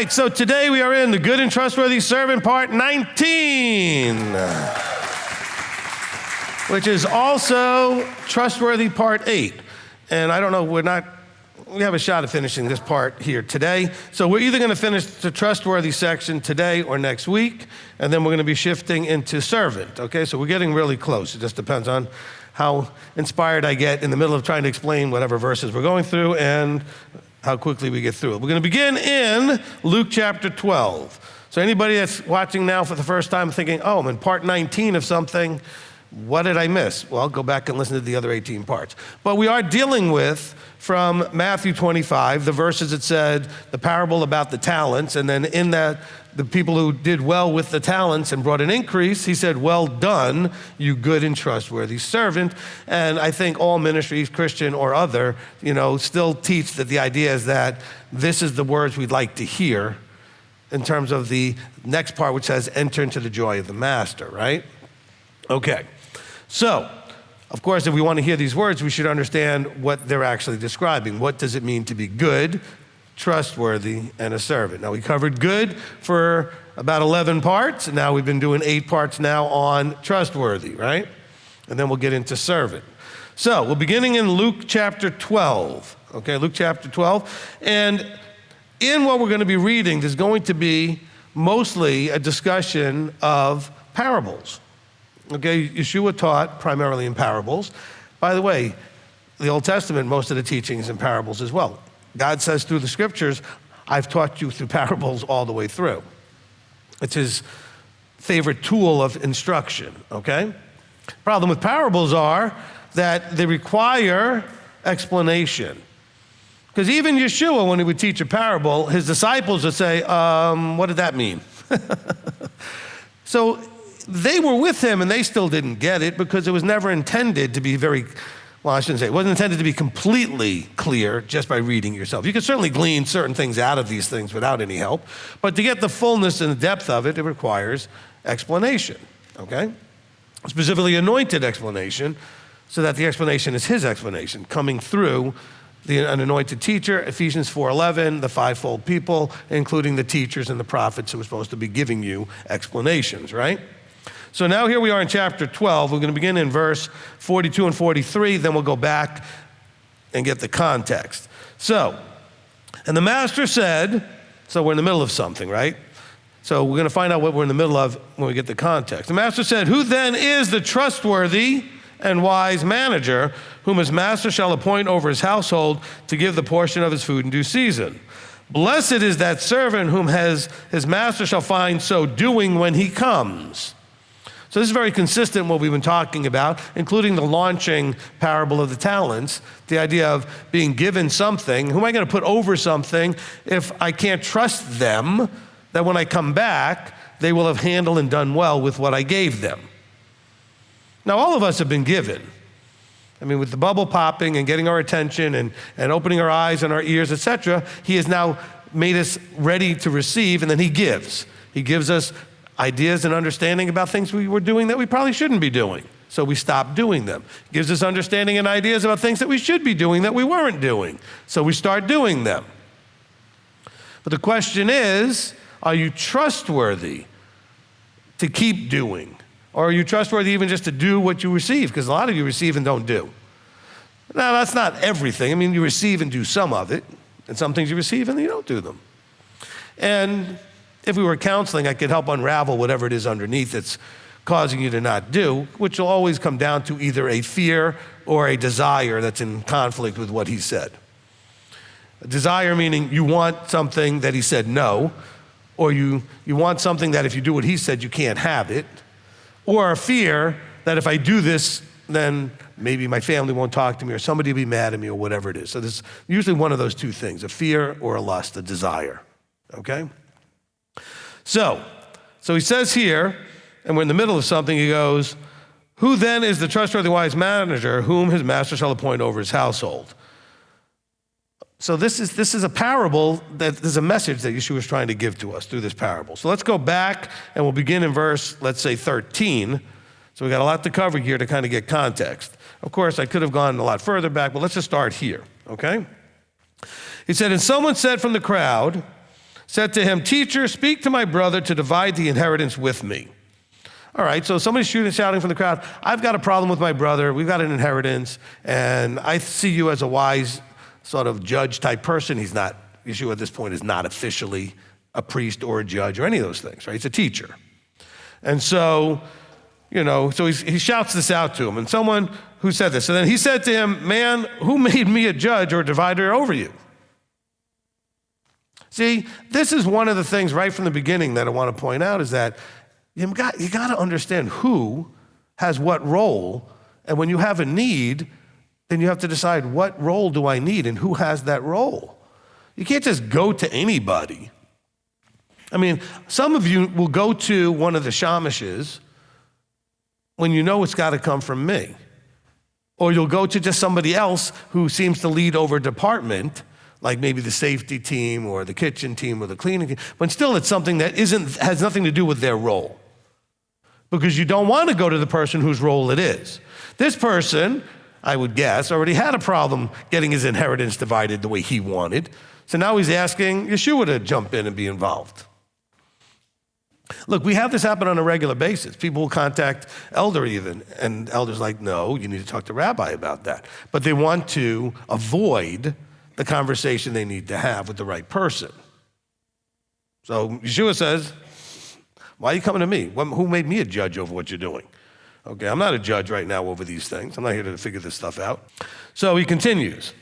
right, so today we are in the Good and Trustworthy Servant Part 19, which is also Trustworthy Part 8. And I don't know, we have a shot at finishing this part here today. So we're either going to finish the Trustworthy section today or next week, and then we're going to be shifting into Servant, okay? So we're getting really close. It just depends on how inspired I get in the middle of trying to explain whatever verses we're going through and how quickly we get through it. We're going to begin in Luke chapter 12. So anybody that's watching now for the first time thinking, oh, I'm in part 19 of something, what did I miss? Well, go back and listen to the other 18 parts. But we are dealing with, from Matthew 25, the verses that said the parable about the talents, and then in that, the people who did well with the talents and brought an increase, he said, well done, you good and trustworthy servant. And I think all ministries, Christian or other, still teach that the idea is that this is the words we'd like to hear in terms of the next part, which says, enter into the joy of the master, right? Okay, so, of course, if we want to hear these words, we should understand what they're actually describing. What does it mean to be good, trustworthy, and a servant? Now, we covered good for about 11 parts, and now we've been doing 8 parts now on trustworthy, right? And then we'll get into servant. So, we're beginning in Luke chapter 12, okay, Luke chapter 12. And in what we're going to be reading, there's going to be mostly a discussion of parables. Okay, Yeshua taught primarily in parables. By the way, the Old Testament, most of the teaching is in parables as well. God says through the scriptures, I've taught you through parables all the way through. It's his favorite tool of instruction, okay? Problem with parables are that they require explanation. Because even Yeshua, when he would teach a parable, his disciples would say, what did that mean? So they were with him and they still didn't get it because it was never intended to be it wasn't intended to be completely clear just by reading yourself. You can certainly glean certain things out of these things without any help, but to get the fullness and the depth of it, it requires explanation, okay? Specifically anointed explanation, so that the explanation is his explanation, coming through an anointed teacher, Ephesians 4:11, the fivefold people, including the teachers and the prophets who are supposed to be giving you explanations, right? So now here we are in chapter 12. We're going to begin in verse 42 and 43, then we'll go back and get the context. So, and the master said, so we're in the middle of something, right? So we're going to find out what we're in the middle of when we get the context. The master said, who then is the trustworthy and wise manager whom his master shall appoint over his household to give the portion of his food in due season? Blessed is that servant whom his master shall find so doing when he comes. So this is very consistent with what we've been talking about, including the launching parable of the talents, the idea of being given something. Who am I going to put over something if I can't trust them that when I come back, they will have handled and done well with what I gave them? Now, all of us have been given. I mean, with the bubble popping and getting our attention and opening our eyes and our ears, etc., he has now made us ready to receive, and then he gives. He gives us ideas and understanding about things we were doing that we probably shouldn't be doing. So we stop doing them. Gives us understanding and ideas about things that we should be doing that we weren't doing. So we start doing them. But the question is, are you trustworthy to keep doing? Or are you trustworthy even just to do what you receive? Because a lot of you receive and don't do. Now, that's not everything. I mean, you receive and do some of it. And some things you receive and you don't do them. And if we were counseling, I could help unravel whatever it is underneath that's causing you to not do, which will always come down to either a fear or a desire that's in conflict with what he said. A desire meaning you want something that he said no, or you want something that if you do what he said, you can't have it, or a fear that if I do this, then maybe my family won't talk to me or somebody will be mad at me or whatever it is. So there's usually one of those two things, a fear or a lust, a desire, okay? So he says here, and we're in the middle of something, he goes, who then is the trustworthy wise manager whom his master shall appoint over his household? So this is a parable that there's a message that Yeshua is trying to give to us through this parable. So let's go back and we'll begin in verse, let's say 13. So we got a lot to cover here to kind of get context. Of course, I could have gone a lot further back, but let's just start here, okay? He said, and someone said from the crowd, said to him, "Teacher, speak to my brother to divide the inheritance with me." All right, so somebody's shouting from the crowd, "I've got a problem with my brother. We've got an inheritance, and I see you as a wise sort of judge type person." He's not, Yeshua at this point is not officially a priest or a judge or any of those things, right? He's a teacher. And so, so he shouts this out to him, and someone who said this. And then he said to him, "Man, who made me a judge or a divider over you?" See, this is one of the things right from the beginning that I want to point out is that you got to understand who has what role, and when you have a need, then you have to decide what role do I need and who has that role. You can't just go to anybody. I mean, some of you will go to one of the shamishes when you know it's got to come from me. Or you'll go to just somebody else who seems to lead over a department, like maybe the safety team or the kitchen team or the cleaning team, but still it's something that has nothing to do with their role. Because you don't want to go to the person whose role it is. This person, I would guess, already had a problem getting his inheritance divided the way he wanted. So now he's asking Yeshua to jump in and be involved. Look, we have this happen on a regular basis. People will contact elder even, and elder's like, "No, you need to talk to rabbi about that." But they want to avoid the conversation they need to have with the right person. So Yeshua says, "Why are you coming to me? Who made me a judge over what you're doing?" Okay, I'm not a judge right now over these things. I'm not here to figure this stuff out. So he continues.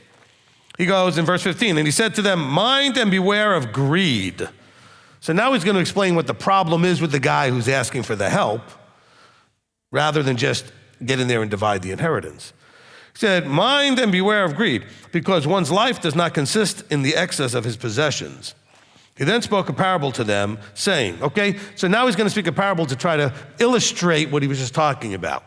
He goes in verse 15, and he said to them, "Mind and beware of greed." So now he's going to explain what the problem is with the guy who's asking for the help, rather than just get in there and divide the inheritance. He said, "Mind and beware of greed, because one's life does not consist in the excess of his possessions." He then spoke a parable to them, saying, okay, so now he's going to speak a parable to try to illustrate what he was just talking about.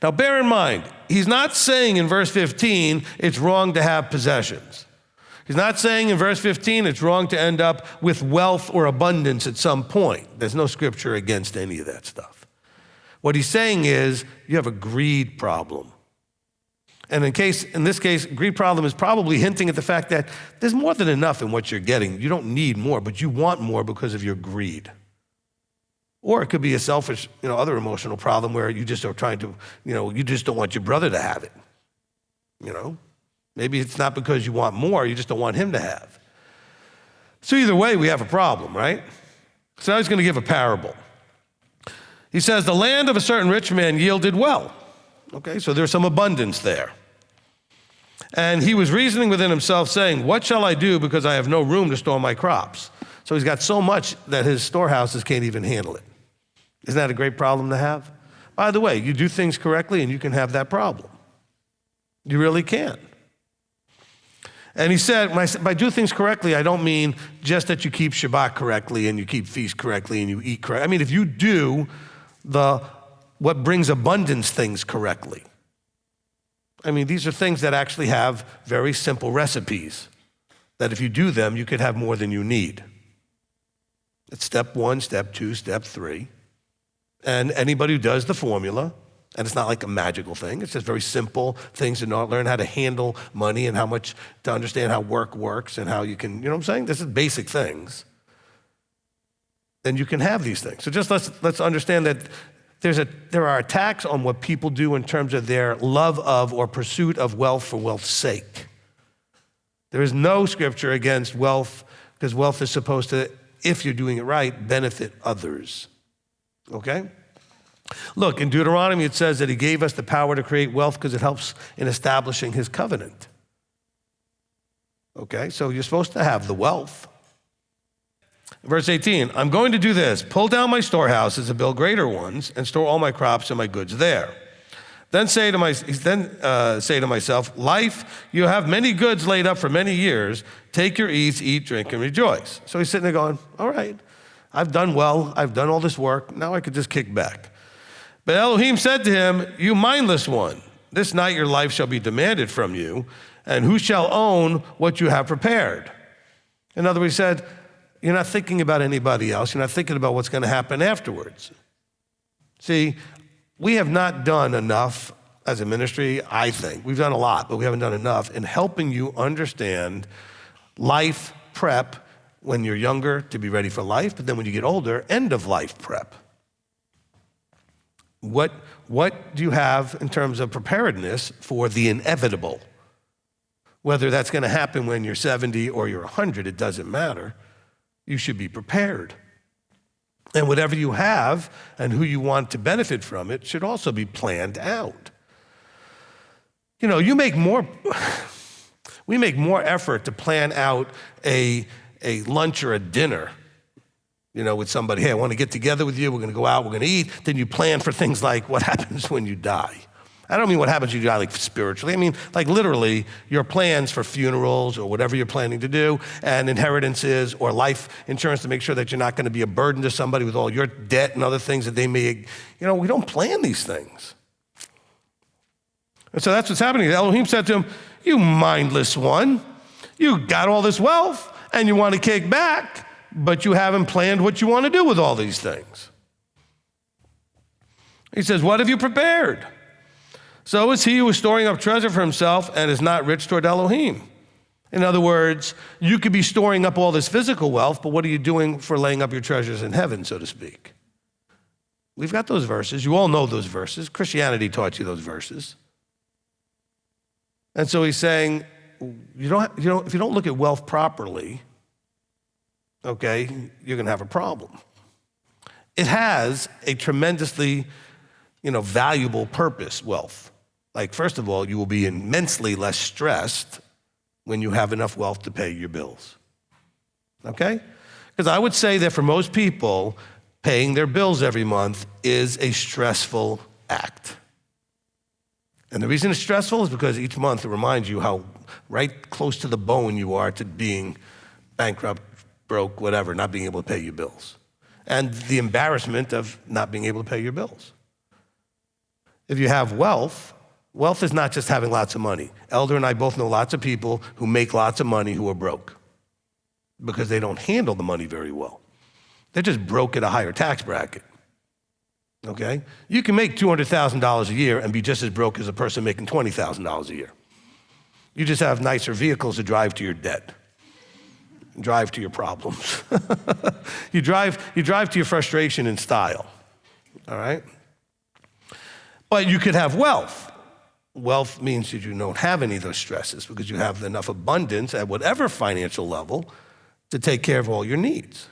Now bear in mind, he's not saying in verse 15, it's wrong to have possessions. He's not saying in verse 15, it's wrong to end up with wealth or abundance at some point. There's no scripture against any of that stuff. What he's saying is, you have a greed problem. And in this case, greed problem is probably hinting at the fact that there's more than enough in what you're getting. You don't need more, but you want more because of your greed. Or it could be a selfish, other emotional problem where you just are trying to, you just don't want your brother to have it. Maybe it's not because you want more, you just don't want him to have. So either way, we have a problem, right? So now he's going to give a parable. He says, the land of a certain rich man yielded well. Okay, so there's some abundance there. And he was reasoning within himself, saying, what shall I do because I have no room to store my crops? So he's got so much that his storehouses can't even handle it. Isn't that a great problem to have? By the way, you do things correctly and you can have that problem. You really can. And he said, by do things correctly, I don't mean just that you keep Shabbat correctly and you keep feast correctly and you eat correctly. I mean, if you do what brings abundance things correctly. I mean, these are things that actually have very simple recipes that if you do them, you could have more than you need. It's step 1, step 2, step 3. And anybody who does the formula, and it's not like a magical thing, it's just very simple things to learn how to handle money and to understand how work works and how you can, you know what I'm saying? This is basic things. Then you can have these things. So just let's understand that there are attacks on what people do in terms of their love of or pursuit of wealth for wealth's sake. There is no scripture against wealth, because wealth is supposed to, if you're doing it right, benefit others. Okay? Look, in Deuteronomy it says that he gave us the power to create wealth because it helps in establishing his covenant. Okay, so you're supposed to have the wealth. Verse 18, I'm going to do this, pull down my storehouses and build greater ones and store all my crops and my goods there. Then say to myself, life, you have many goods laid up for many years. Take your ease, eat, drink, and rejoice. So he's sitting there going, all right, I've done well. I've done all this work. Now I could just kick back. But Elohim said to him, you mindless one, this night your life shall be demanded from you, and who shall own what you have prepared? In other words, he said, you're not thinking about anybody else. You're not thinking about what's going to happen afterwards. See, we have not done enough as a ministry, I think. We've done a lot, but we haven't done enough in helping you understand life prep when you're younger to be ready for life, but then when you get older, end of life prep. What do you have in terms of preparedness for the inevitable? Whether that's going to happen when you're 70 or you're 100, it doesn't matter. You should be prepared. And whatever you have and who you want to benefit from it should also be planned out. You know, we make more effort to plan out a lunch or a dinner, you know, with somebody. Hey, I want to get together with you. We're going to go out. We're going to eat. Then you plan for things like what happens when you die. I don't mean what happens when you die like spiritually. I mean like literally your plans for funerals or whatever you're planning to do, and inheritances or life insurance to make sure that you're not going to be a burden to somebody with all your debt and other things that they may, you know, we don't plan these things. And so that's what's happening. Elohim said to him, you mindless one, you got all this wealth and you want to kick back, but you haven't planned what you want to do with all these things. He says, what have you prepared? So is he who is storing up treasure for himself and is not rich toward Elohim. In other words, you could be storing up all this physical wealth, but what are you doing for laying up your treasures in heaven, so to speak? We've got those verses. You all know those verses. Christianity taught you those verses. And so he's saying, if you don't look at wealth properly, okay, you're going to have a problem. It has a tremendously, valuable purpose, wealth. Like, first of all, you will be immensely less stressed when you have enough wealth to pay your bills, okay? Because I would say that for most people, paying their bills every month is a stressful act. And the reason it's stressful is because each month it reminds you how right close to the bone you are to being bankrupt, broke, whatever, not being able to pay your bills. And the embarrassment of not being able to pay your bills. If you have wealth is not just having lots of money. Elder and I both know lots of people who make lots of money who are broke because they don't handle the money very well. They're just broke at a higher tax bracket, okay? You can make $200,000 a year and be just as broke as a person making $20,000 a year. You just have nicer vehicles to drive to your debt, drive to your problems. You drive to your frustration in style, all right? But you could have wealth. Wealth means that you don't have any of those stresses because you have enough abundance at whatever financial level to take care of all your needs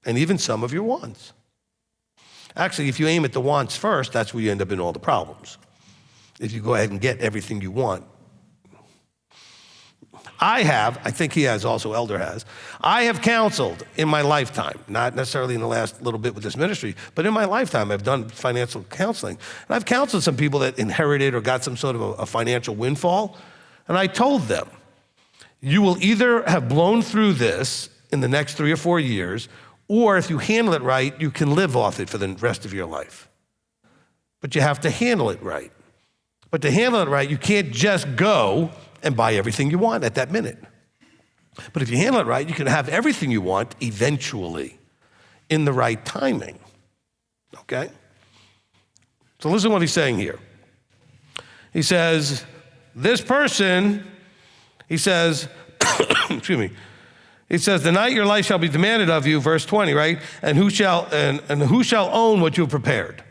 and even some of your wants. Actually, if you aim at the wants first, that's where you end up in all the problems. If you go ahead and get everything you want. I think he has also, Elder has, I have counseled in my lifetime, not necessarily in the last little bit with this ministry, but in my lifetime I've done financial counseling. And I've counseled some people that inherited or got some sort of a financial windfall. And I told them, you will either have blown through this in the next 3 or 4 years, or if you handle it right, you can live off it for the rest of your life. But you have to handle it right. But to handle it right, you can't just go and buy everything you want at that minute. But if you handle it right, you can have everything you want eventually in the right timing, okay? So listen to what he's saying here. He says, this person, he says, excuse me, he says, the night your life shall be demanded of you, verse 20, right? And who shall own what you have prepared?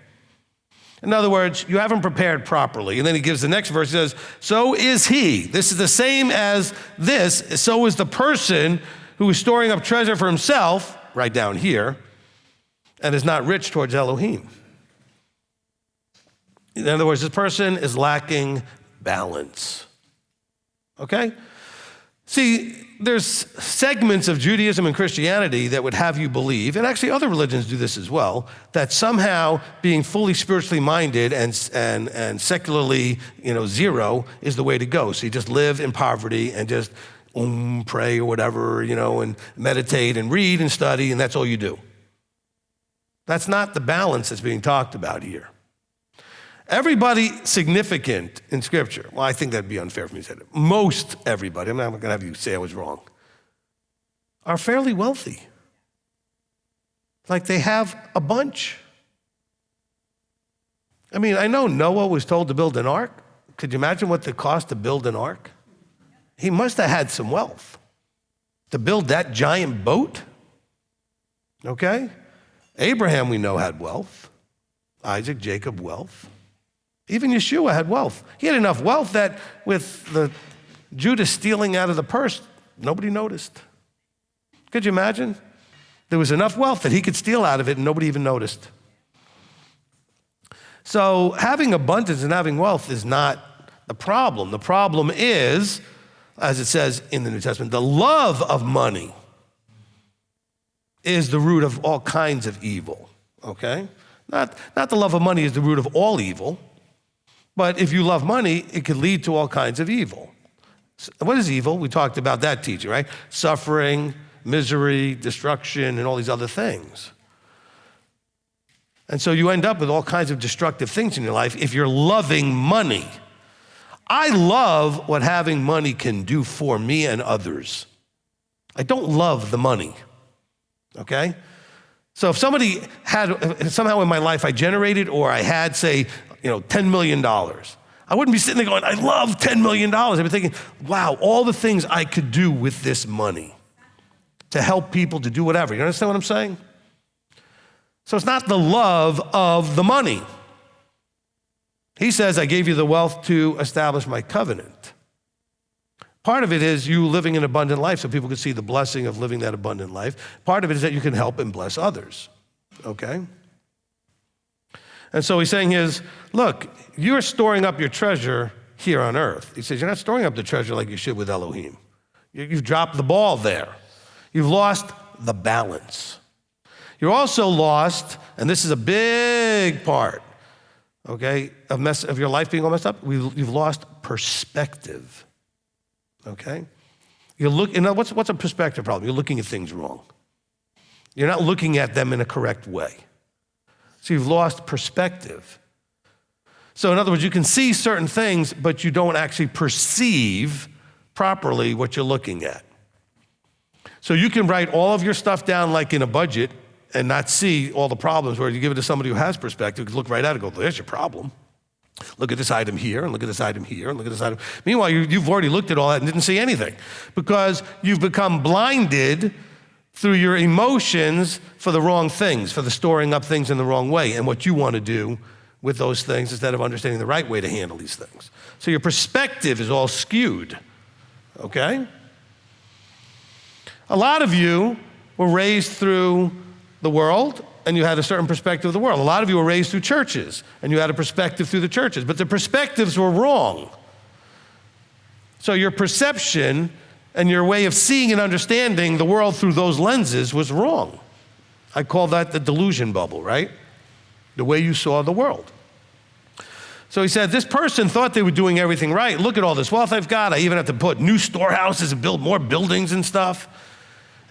In other words, you haven't prepared properly. And then he gives the next verse, he says, so is he. This is the same as this. So is the person who is storing up treasure for himself, right down here, and is not rich towards Elohim. In other words, this person is lacking balance. Okay? See, there's segments of Judaism and Christianity that would have you believe, and actually other religions do this as well, that somehow being fully spiritually minded and secularly, zero is the way to go. So you just live in poverty and just pray or whatever, and meditate and read and study, and that's all you do. That's not the balance that's being talked about here. Everybody significant in Scripture, well, I think that'd be unfair for me to say that. Most everybody, I'm not going to have you say I was wrong, are fairly wealthy. Like they have a bunch. I mean, I know Noah was told to build an ark. Could you imagine what the cost to build an ark? He must have had some wealth. to build that giant boat? Okay? Abraham, we know, had wealth. Isaac, Jacob, wealth. Even Yeshua had wealth. He had enough wealth that with the Judas stealing out of the purse, nobody noticed. Could you imagine? There was enough wealth that he could steal out of it and nobody even noticed. So having abundance and having wealth is not the problem. The problem is, as it says in the New Testament, the love of money is the root of all kinds of evil, okay? Not the love of money is the root of all evil, but if you love money, it could lead to all kinds of evil. What is evil? We talked about that teaching, right? Suffering, misery, destruction, and all these other things. And so you end up with all kinds of destructive things in your life if you're loving money. I love what having money can do for me and others. I don't love the money, okay? So if somebody had, somehow in my life I generated or I had, say, $10 million, I wouldn't be sitting there going, I love $10 million. I'd be thinking, wow, all the things I could do with this money to help people, to do whatever. You understand what I'm saying? So it's not the love of the money. He says, I gave you the wealth to establish my covenant. Part of it is you living an abundant life so people can see the blessing of living that abundant life. Part of it is that you can help and bless others, okay? And so he's saying is, look, you're storing up your treasure here on earth. He says, you're not storing up the treasure like you should with Elohim. You've dropped the ball there. You've lost the balance. You're also lost, and this is a big part, okay, of your life being all messed up. You've lost perspective, okay? What's a perspective problem? You're looking at things wrong. You're not looking at them in a correct way. So you've lost perspective. So in other words, you can see certain things, but you don't actually perceive properly what you're looking at. So you can write all of your stuff down like in a budget and not see all the problems, where you give it to somebody who has perspective, you can look right at it and go, there's your problem. Look at this item here, and look at this item here, and look at this item. Meanwhile, you've already looked at all that and didn't see anything because you've become blinded through your emotions for the wrong things, for the storing up things in the wrong way, and what you want to do with those things instead of understanding the right way to handle these things. So your perspective is all skewed, okay? A lot of you were raised through the world, and you had a certain perspective of the world. A lot of you were raised through churches, and you had a perspective through the churches, but the perspectives were wrong. So your perception and your way of seeing and understanding the world through those lenses was wrong. I call that the delusion bubble, right? The way you saw the world. So he said, this person thought they were doing everything right. Look at all this wealth I've got. I even have to put new storehouses and build more buildings and stuff.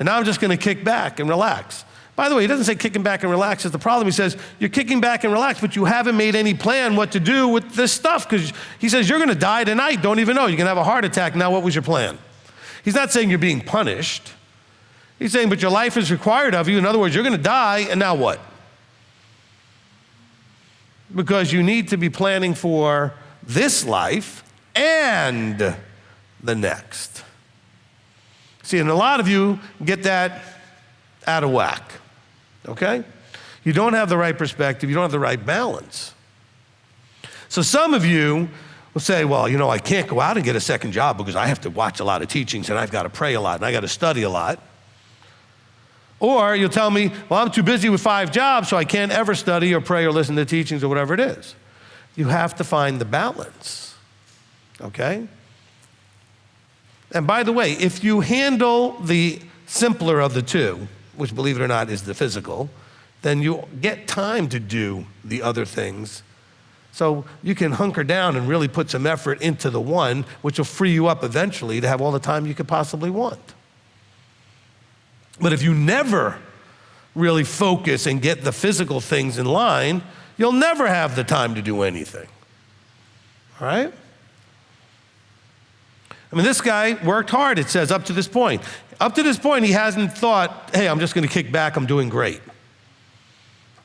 And now I'm just going to kick back and relax. By the way, he doesn't say kicking back and relax is the problem. He says, you're kicking back and relax, but you haven't made any plan what to do with this stuff, because he says, you're going to die tonight. Don't even know. You're going to have a heart attack. Now, what was your plan? He's not saying you're being punished. He's saying, but your life is required of you. In other words, you're going to die, and now what? Because you need to be planning for this life and the next. See, and a lot of you get that out of whack, okay? You don't have the right perspective. You don't have the right balance. So some of you will say, well, I can't go out and get a second job because I have to watch a lot of teachings and I've got to pray a lot and I got to study a lot. Or you'll tell me, well, I'm too busy with 5 jobs, so I can't ever study or pray or listen to teachings or whatever it is. You have to find the balance, okay? And by the way, if you handle the simpler of the two, which, believe it or not, is the physical, then you get time to do the other things. So you can hunker down and really put some effort into the one, which will free you up eventually to have all the time you could possibly want. But if you never really focus and get the physical things in line, you'll never have the time to do anything, all right? I mean, this guy worked hard, it says, up to this point. Up to this point, he hasn't thought, hey, I'm just going to kick back, I'm doing great.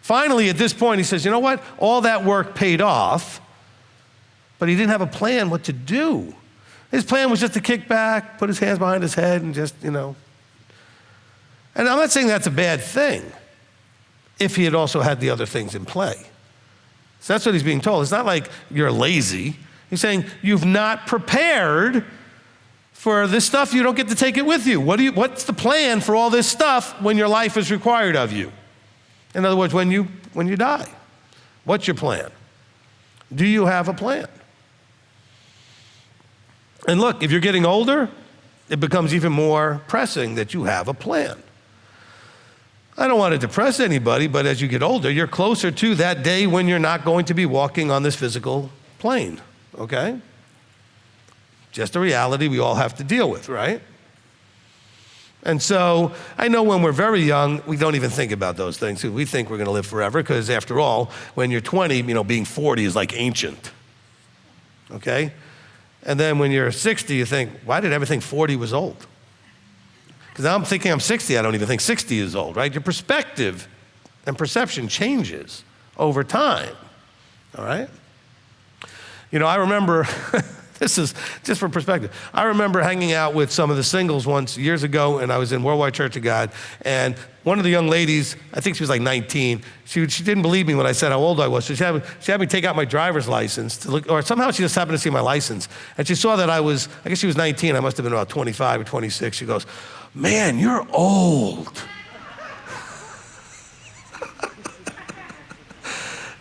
Finally, at this point, he says, you know what? All that work paid off, but he didn't have a plan what to do. His plan was just to kick back, put his hands behind his head, and just, And I'm not saying that's a bad thing if he had also had the other things in play. So that's what he's being told. It's not like you're lazy. He's saying you've not prepared for this stuff. You don't get to take it with you. What's the plan for all this stuff when your life is required of you? In other words, when you die, what's your plan? Do you have a plan? And look, if you're getting older, it becomes even more pressing that you have a plan. I don't want to depress anybody, but as you get older, you're closer to that day when you're not going to be walking on this physical plane, okay? Just a reality we all have to deal with, right? And so I know when we're very young, we don't even think about those things. We think we're going to live forever because after all, when you're 20, being 40 is like ancient, okay? And then when you're 60, you think, why did I ever think 40 was old? Because I'm thinking I'm 60, I don't even think 60 is old, right? Your perspective and perception changes over time, all right? I remember, this is just for perspective, I remember hanging out with some of the singles once years ago, and I was in Worldwide Church of God, and one of the young ladies, I think she was like 19, she didn't believe me when I said how old I was, so she had me take out my driver's license to look, or somehow she just happened to see my license, and she saw that I guess she was 19, I must have been about 25 or 26, she goes, man, you're old.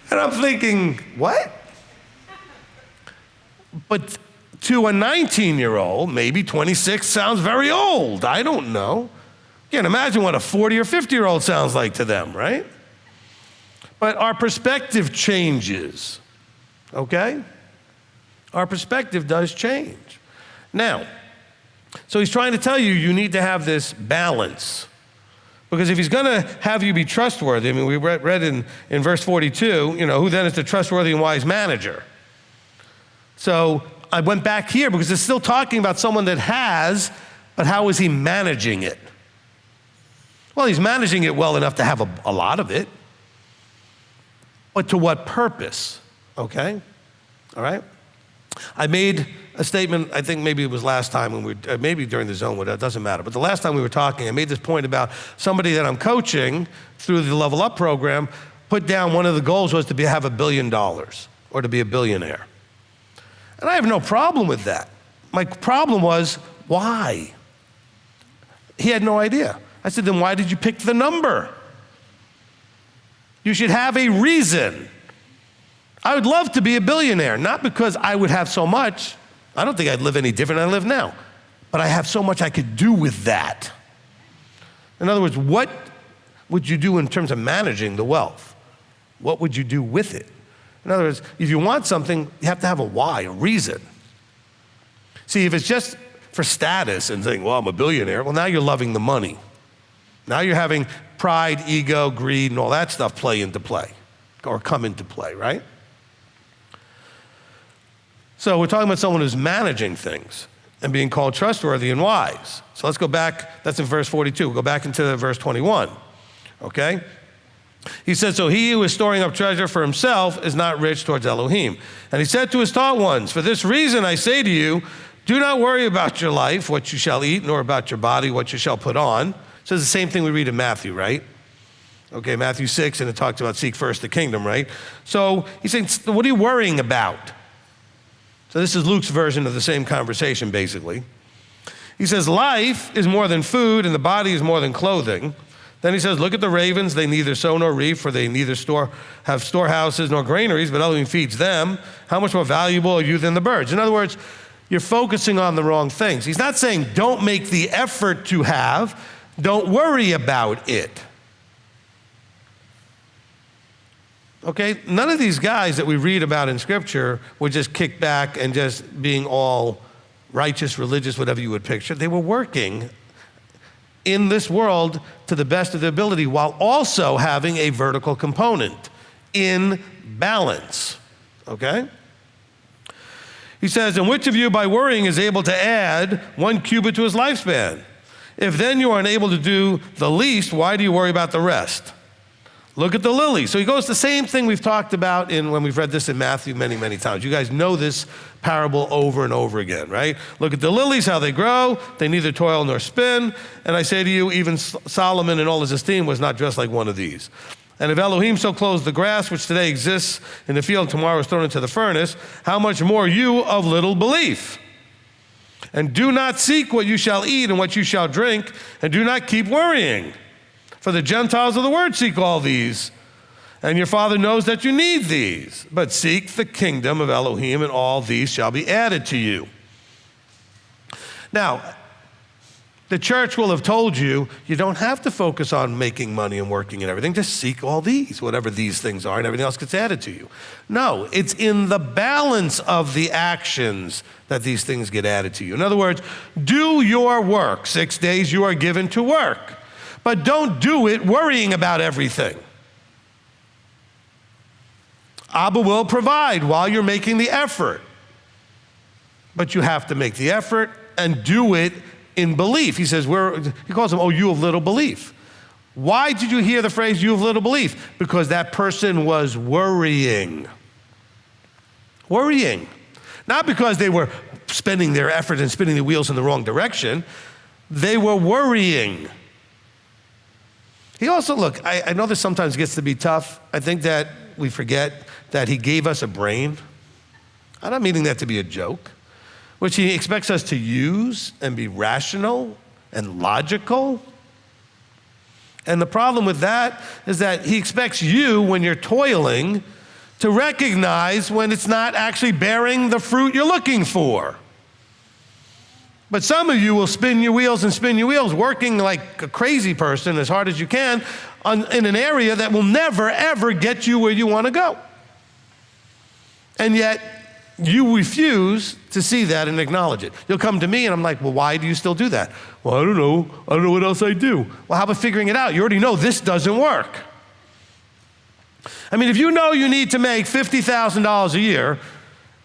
And I'm thinking, what? But to a 19-year-old, maybe 26 sounds very old. I don't know. You can imagine what a 40 or 50-year-old sounds like to them, right? But our perspective changes, okay? Our perspective does change. Now, so he's trying to tell you, you need to have this balance. Because if he's going to have you be trustworthy, we read in verse 42, who then is the trustworthy and wise manager? So I went back here because it's still talking about someone that has, but how is he managing it? Well, he's managing it well enough to have a lot of it. But to what purpose? Okay? All right? I made a statement, I think maybe it was last time when maybe during the zone, it doesn't matter. But the last time we were talking, I made this point about somebody that I'm coaching through the Level Up program, put down one of the goals was to have $1 billion or to be a billionaire. And I have no problem with that. My problem was, why? He had no idea. I said, then why did you pick the number? You should have a reason. I would love to be a billionaire, not because I would have so much. I don't think I'd live any different than I live now. But I have so much I could do with that. In other words, what would you do in terms of managing the wealth? What would you do with it? In other words, if you want something, you have to have a why, a reason. See, if it's just for status and saying, well, I'm a billionaire, well, now you're loving the money. Now you're having pride, ego, greed, and all that stuff play into play, or come into play, right? So we're talking about someone who's managing things and being called trustworthy and wise. So let's go back, that's in verse 42. We'll go back into verse 21, okay? He said, so he who is storing up treasure for himself is not rich towards Elohim. And he said to his taught ones, for this reason I say to you, do not worry about your life, what you shall eat, nor about your body, what you shall put on. So it's the same thing we read in Matthew, right? Okay, Matthew 6, and it talks about seek first the kingdom, right? So he's saying, what are you worrying about? So this is Luke's version of the same conversation, basically. He says, life is more than food, and the body is more than clothing. Then he says, look at the ravens, they neither sow nor reap, for they neither have storehouses nor granaries, but Elohim feeds them. How much more valuable are you than the birds? In other words, you're focusing on the wrong things. He's not saying don't make the effort to have, don't worry about it. Okay, none of these guys that we read about in Scripture were just kicked back and just being all righteous, religious, whatever you would picture. They were working in this world to the best of their ability while also having a vertical component in balance, okay? He says, and which of you by worrying is able to add 1 cubit to his lifespan? If then you are unable to do the least, why do you worry about the rest? Look at the lilies. So he goes the same thing we've talked about when we've read this in Matthew many, many times. You guys know this parable over and over again, right? Look at the lilies, how they grow. They neither toil nor spin. And I say to you, even Solomon in all his esteem was not dressed like one of these. And if Elohim so clothes the grass, which today exists in the field and tomorrow is thrown into the furnace, how much more you of little belief? And do not seek what you shall eat and what you shall drink, and do not keep worrying. For the Gentiles of the world seek all these, and your Father knows that you need these. But seek the kingdom of Elohim, and all these shall be added to you. Now, the church will have told you, you don't have to focus on making money and working and everything. Just seek all these, whatever these things are, and everything else gets added to you. No, it's in the balance of the actions that these things get added to you. In other words, do your work. 6 days you are given to work. But don't do it worrying about everything. Abba will provide while you're making the effort. But you have to make the effort and do it in belief. He says, he calls them, oh, you of little belief. Why did you hear the phrase, you of little belief? Because that person was worrying. Worrying. Not because they were spending their effort and spinning the wheels in the wrong direction. They were worrying. He also, look, I know this sometimes gets to be tough. I think that we forget that he gave us a brain. I'm not meaning that to be a joke, which he expects us to use and be rational and logical. And the problem with that is that he expects you, when you're toiling, to recognize when it's not actually bearing the fruit you're looking for. But some of you will spin your wheels, working like a crazy person as hard as you can in an area that will never, ever get you where you want to go. And yet, you refuse to see that and acknowledge it. You'll come to me and I'm like, well, why do you still do that? Well, I don't know. I don't know what else I do. Well, how about figuring it out? You already know this doesn't work. I mean, if you know you need to make $50,000 a year,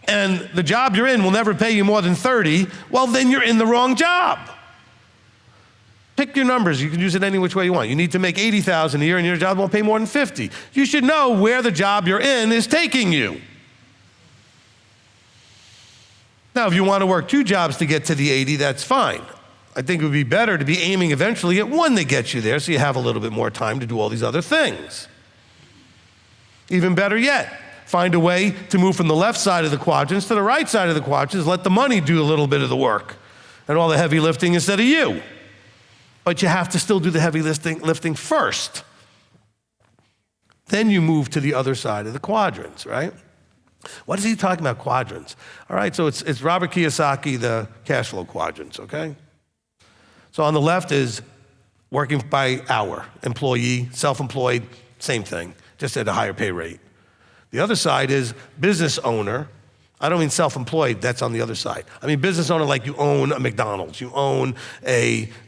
and the job you're in will never pay you more than 30, well, then you're in the wrong job. Pick your numbers. You can use it any which way you want. You need to make $80,000 a year, and your job won't pay more than 50. You should know where the job you're in is taking you. Now, if you want to work 2 jobs to get to the 80, that's fine. I think it would be better to be aiming eventually at one that gets you there so you have a little bit more time to do all these other things. Even better yet, find a way to move from the left side of the quadrants to the right side of the quadrants. Let the money do a little bit of the work and all the heavy lifting instead of you. But you have to still do the heavy lifting first. Then you move to the other side of the quadrants, right? What is he talking about, quadrants? All right, so it's Robert Kiyosaki, the cash flow quadrants, okay? So on the left is working by hour, employee, self-employed, same thing, just at a higher pay rate. The other side is business owner. I don't mean self-employed, that's on the other side. I mean business owner like you own a McDonald's, you own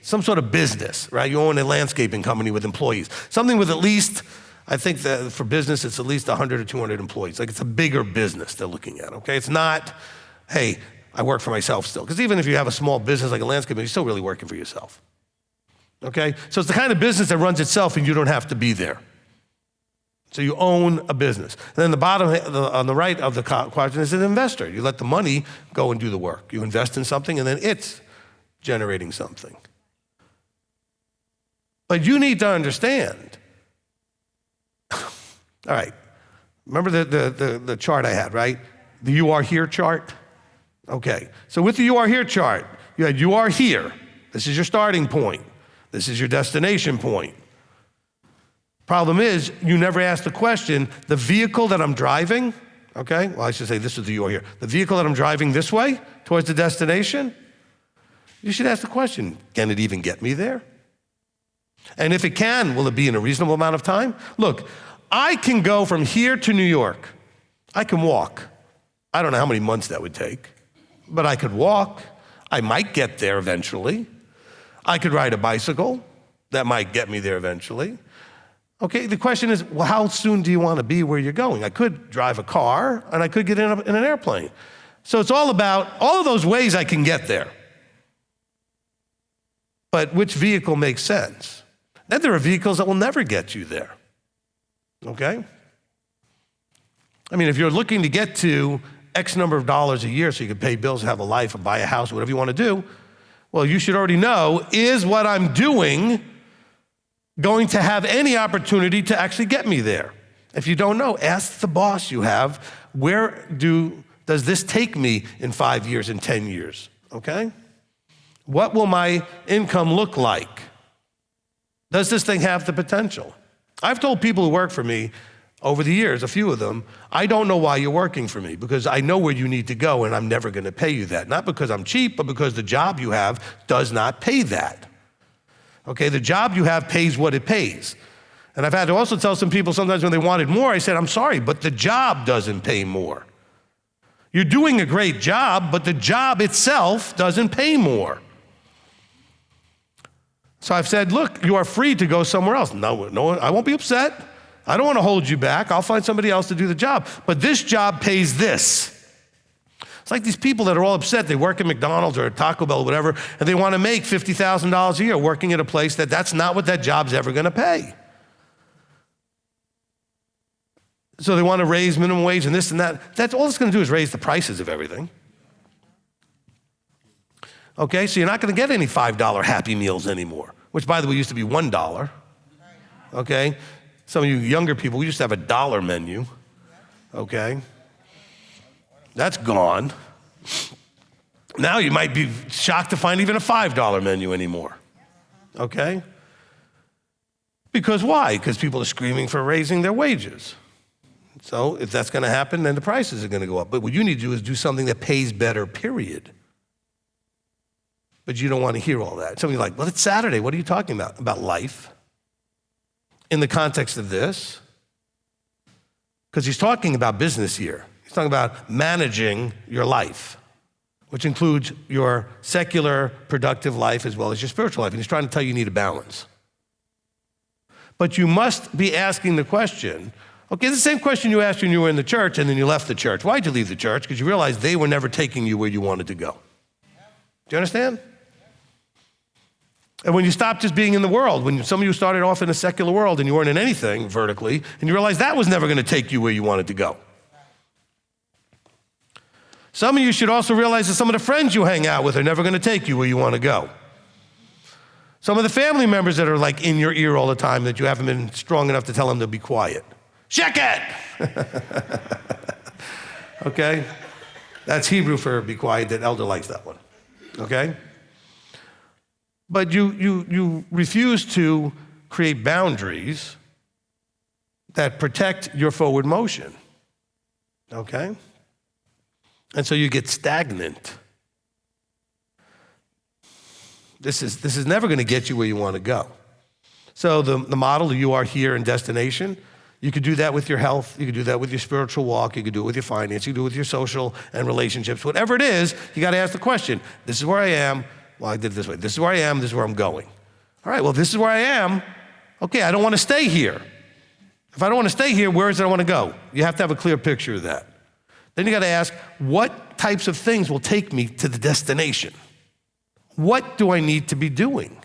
some sort of business, right? You own a landscaping company with employees. Something with at least, I think that for business, it's at least 100 or 200 employees. Like it's a bigger business they're looking at, okay? It's not, hey, I work for myself still. Because even if you have a small business like a landscaping, you're still really working for yourself, okay? So it's the kind of business that runs itself and you don't have to be there. So you own a business. And then the bottom, on the right of the quadrant is an investor. You let the money go and do the work. You invest in something and then it's generating something. But you need to understand. All right, remember the chart I had, right? The you are here chart? Okay, so with the you are here chart, you had you are here. This is your starting point. This is your destination point. Problem is, you never ask the question, the vehicle that I'm driving, okay? Well, I should say this is the you are here. The vehicle that I'm driving this way towards the destination, you should ask the question, can it even get me there? And if it can, will it be in a reasonable amount of time? Look, I can go from here to New York. I can walk. I don't know how many months that would take, but I could walk. I might get there eventually. I could ride a bicycle. That might get me there eventually. Okay, the question is, well, how soon do you want to be where you're going? I could drive a car, and I could get in an airplane. So it's all about all of those ways I can get there. But which vehicle makes sense? Then there are vehicles that will never get you there. okay? I mean, if you're looking to get to X number of dollars a year so you can pay bills, have a life, or buy a house, whatever you want to do, well, you should already know, is what I'm doing going to have any opportunity to actually get me there? If you don't know, ask the boss you have, where does this take me in 5 years, in 10 years, okay? What will my income look like? Does this thing have the potential? I've told people who work for me over the years, a few of them, I don't know why you're working for me, because I know where you need to go and I'm never gonna pay you that. Not because I'm cheap, but because the job you have does not pay that. Okay, the job you have pays what it pays. And I've had to also tell some people sometimes when they wanted more, I said, I'm sorry, but the job doesn't pay more. You're doing a great job, but the job itself doesn't pay more. So I've said, look, you are free to go somewhere else. No, I won't be upset. I don't want to hold you back. I'll find somebody else to do the job. But this job pays this. It's like these people that are all upset. They work at McDonald's or at Taco Bell or whatever, and they want to make $50,000 a year working at a place that's not what that job's ever going to pay. So they want to raise minimum wage and this and that. That's all it's going to do is raise the prices of everything. Okay, so you're not going to get any $5 Happy Meals anymore, which, by the way, used to be $1. Okay, some of you younger people, we used to have a $1 menu. Okay, that's gone. Now you might be shocked to find even a $5 menu anymore. Okay, because why? Because people are screaming for raising their wages. So if that's going to happen, then the prices are going to go up. But what you need to do is do something that pays better, period. But you don't want to hear all that. Somebody's like, well, it's Saturday. What are you talking about? About life? In the context of this? Because he's talking about business here. He's talking about managing your life, which includes your secular, productive life as well as your spiritual life. And he's trying to tell you you need a balance. But you must be asking the question, okay, the same question you asked when you were in the church and then you left the church. Why'd you leave the church? Because you realized they were never taking you where you wanted to go. Do you understand? And when you stopped just being in the world, when some of you started off in a secular world and you weren't in anything vertically, and you realized that was never going to take you where you wanted to go. Some of you should also realize that some of the friends you hang out with are never going to take you where you want to go. Some of the family members that are like in your ear all the time that you haven't been strong enough to tell them to be quiet. Sheket! Okay? That's Hebrew for be quiet. That elder likes that one. Okay? But you refuse to create boundaries that protect your forward motion. Okay? And so you get stagnant. This is never going to get you where you want to go. So the model, you are here in destination, you could do that with your health, you could do that with your spiritual walk, you could do it with your finance, you could do it with your social and relationships. Whatever it is, you got to ask the question, this is where I am, well, I did it this way. This is where I am, this is where I'm going. All right, well, this is where I am. Okay, I don't want to stay here. If I don't want to stay here, where is it I want to go? You have to have a clear picture of that. Then you got to ask, what types of things will take me to the destination? What do I need to be doing?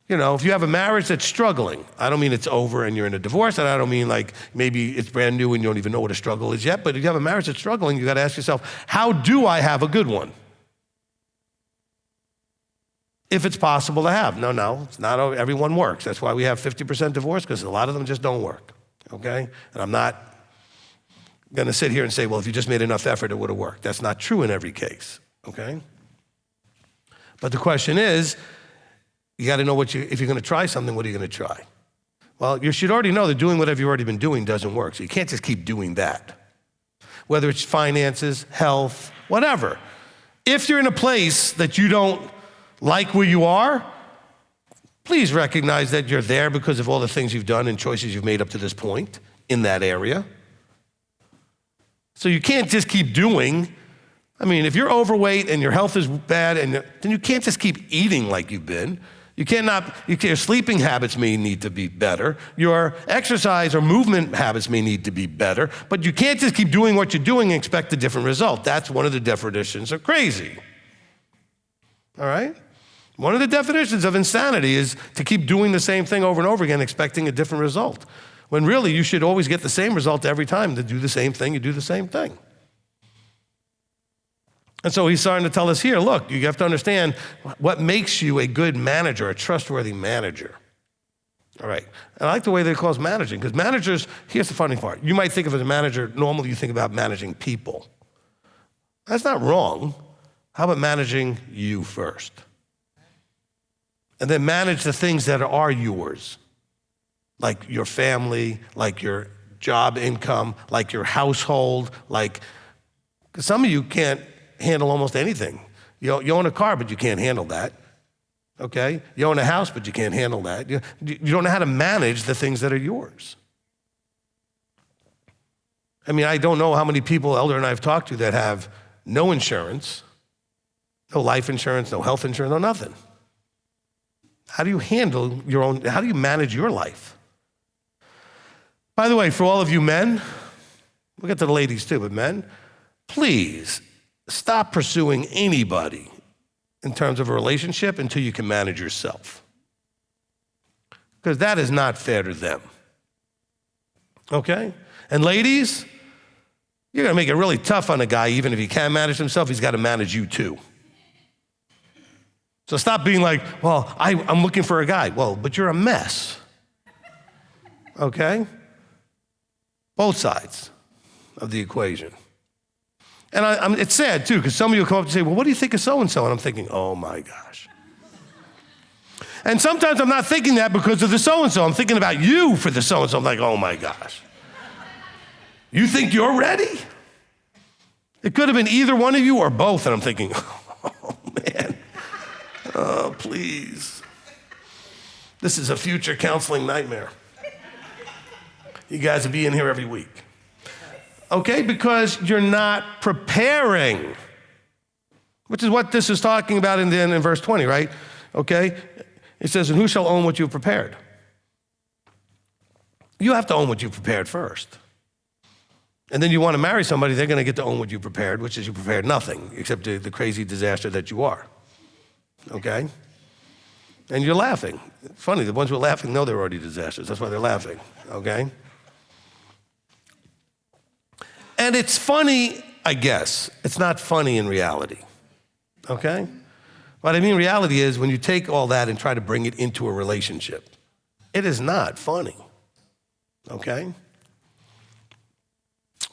You know, if you have a marriage that's struggling, I don't mean it's over and you're in a divorce, and I don't mean like maybe it's brand new and you don't even know what a struggle is yet, but if you have a marriage that's struggling, you got to ask yourself, how do I have a good one? If it's possible to have. No, it's not everyone works. That's why we have 50% divorce, because a lot of them just don't work, okay? And I'm not going to sit here and say, well, if you just made enough effort, it would have worked. That's not true in every case, okay? But the question is, you got to know if you're going to try something, what are you going to try? Well, you should already know that doing whatever you've already been doing doesn't work. So you can't just keep doing that. Whether it's finances, health, whatever. If you're in a place that you don't like where you are, please recognize that you're there because of all the things you've done and choices you've made up to this point in that area. So you can't just keep doing. I mean, if you're overweight and your health is bad, then you can't just keep eating like you've been. Your sleeping habits may need to be better. Your exercise or movement habits may need to be better, but you can't just keep doing what you're doing and expect a different result. That's one of the definitions of crazy. All right? One of the definitions of insanity is to keep doing the same thing over and over again, expecting a different result. When really you should always get the same result every time. To do the same thing, you do the same thing. And so he's starting to tell us here, look, you have to understand what makes you a good manager, a trustworthy manager. All right, and I like the way they call us managing, because managers, here's the funny part. You might think of as a manager, normally you think about managing people. That's not wrong. How about managing you first? And then manage the things that are yours, like your family, like your job income, like your household, like, 'cause some of you can't handle almost anything. You own a car, but you can't handle that. Okay? You own a house, but you can't handle that. You don't know how to manage the things that are yours. I mean, I don't know how many people Elder and I have talked to that have no insurance, no life insurance, no health insurance, no nothing. How do you handle your own, how do you manage your life? By the way, for all of you men, we'll get to the ladies too, but men, please stop pursuing anybody in terms of a relationship until you can manage yourself. Because that is not fair to them. Okay? And ladies, you're gonna make it really tough on a guy. Even if he can manage himself, he's gotta manage you too. So stop being like, well, I'm looking for a guy. Well, but you're a mess. Okay? Both sides of the equation. And it's sad too, because some of you come up and say, well, what do you think of so-and-so? And I'm thinking, oh my gosh. And sometimes I'm not thinking that because of the so-and-so. I'm thinking about you for the so-and-so. I'm like, oh my gosh. You think you're ready? It could have been either one of you or both. And I'm thinking, oh man, oh please. This is a future counseling nightmare. You guys will be in here every week. Okay, because you're not preparing, which is what this is talking about in verse 20, right? Okay, it says, and who shall own what you've prepared? You have to own what you've prepared first. And then you want to marry somebody, they're going to get to own what you prepared, which is you prepared nothing except the crazy disaster that you are, okay? And you're laughing. It's funny, the ones who are laughing know they're already disasters. That's why they're laughing, okay? And it's funny, I guess. It's not funny in reality, okay? What I mean reality is when you take all that and try to bring it into a relationship, it is not funny, okay?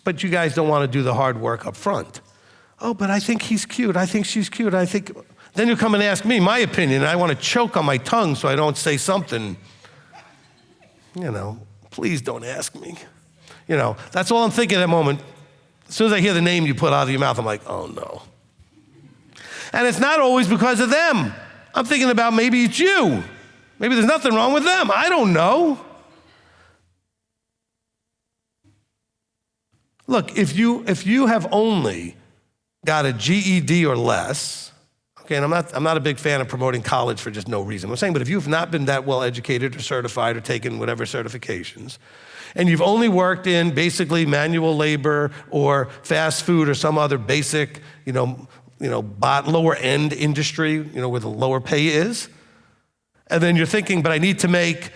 But you guys don't want to do the hard work up front. Oh, but I think he's cute. I think she's cute. I think, then you come and ask me my opinion, and I want to choke on my tongue so I don't say something, please don't ask me. That's all I'm thinking at that moment. As soon as I hear the name you put out of your mouth, I'm like, oh no. And it's not always because of them. I'm thinking about maybe it's you. Maybe there's nothing wrong with them. I don't know. Look, if you have only got a GED or less, okay, and I'm not a big fan of promoting college for just no reason. I'm saying, but if you've not been that well educated or certified or taken whatever certifications, and you've only worked in basically manual labor or fast food or some other basic, lower end industry, where the lower pay is, and then you're thinking, but I need to make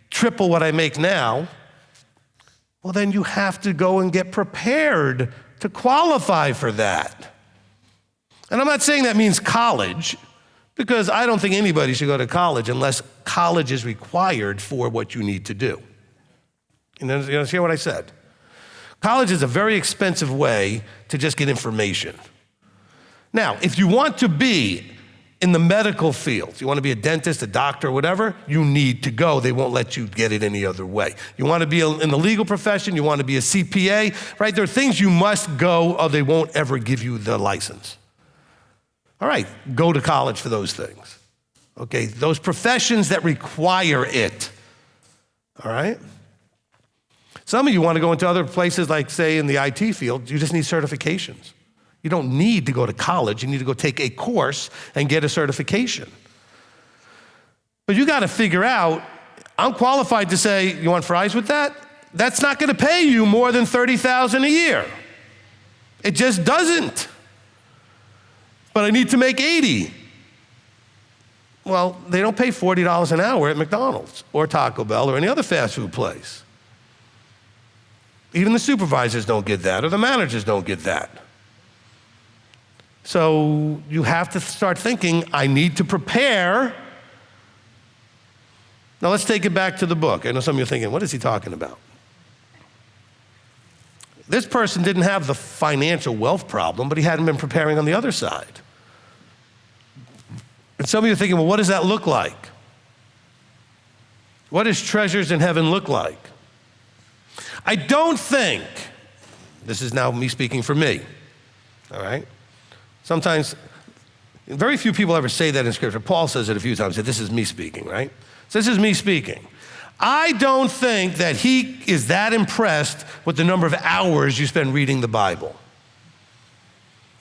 triple what I make now, well, then you have to go and get prepared to qualify for that. And I'm not saying that means college, because I don't think anybody should go to college unless college is required for what you need to do. You understand what I said? College is a very expensive way to just get information. Now, if you want to be in the medical field, you want to be a dentist, a doctor, whatever, you need to go. They won't let you get it any other way. You want to be in the legal profession, you want to be a CPA, right? There are things you must go or they won't ever give you the license. All right, go to college for those things. Okay, those professions that require it. All right? Some of you want to go into other places like, say, in the IT field, you just need certifications. You don't need to go to college. You need to go take a course and get a certification. But you got to figure out, I'm qualified to say, you want fries with that? That's not going to pay you more than $30,000 a year. It just doesn't. But I need to make 80. Well, they don't pay $40 an hour at McDonald's or Taco Bell or any other fast food place. Even the supervisors don't get that, or the managers don't get that. So you have to start thinking, I need to prepare. Now let's take it back to the book. I know some of you are thinking, what is he talking about? This person didn't have the financial wealth problem, but he hadn't been preparing on the other side. And some of you are thinking, well, what does that look like? What does treasures in heaven look like? I don't think, this is now me speaking for me, all right? Sometimes, very few people ever say that in Scripture. Paul says it a few times, that this is me speaking, right? So this is me speaking. I don't think that he is that impressed with the number of hours you spend reading the Bible.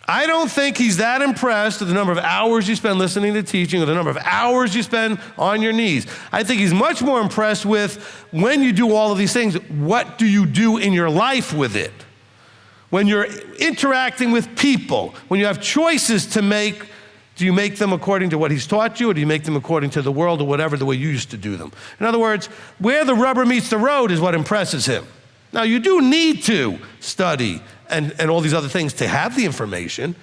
I don't think he's that impressed with the number of hours you spend listening to teaching or the number of hours you spend on your knees. I think he's much more impressed with when you do all of these things, what do you do in your life with it? When you're interacting with people, when you have choices to make, do you make them according to what he's taught you, or do you make them according to the world or whatever, the way you used to do them? In other words, where the rubber meets the road is what impresses him. Now, you do need to study and all these other things to have the information,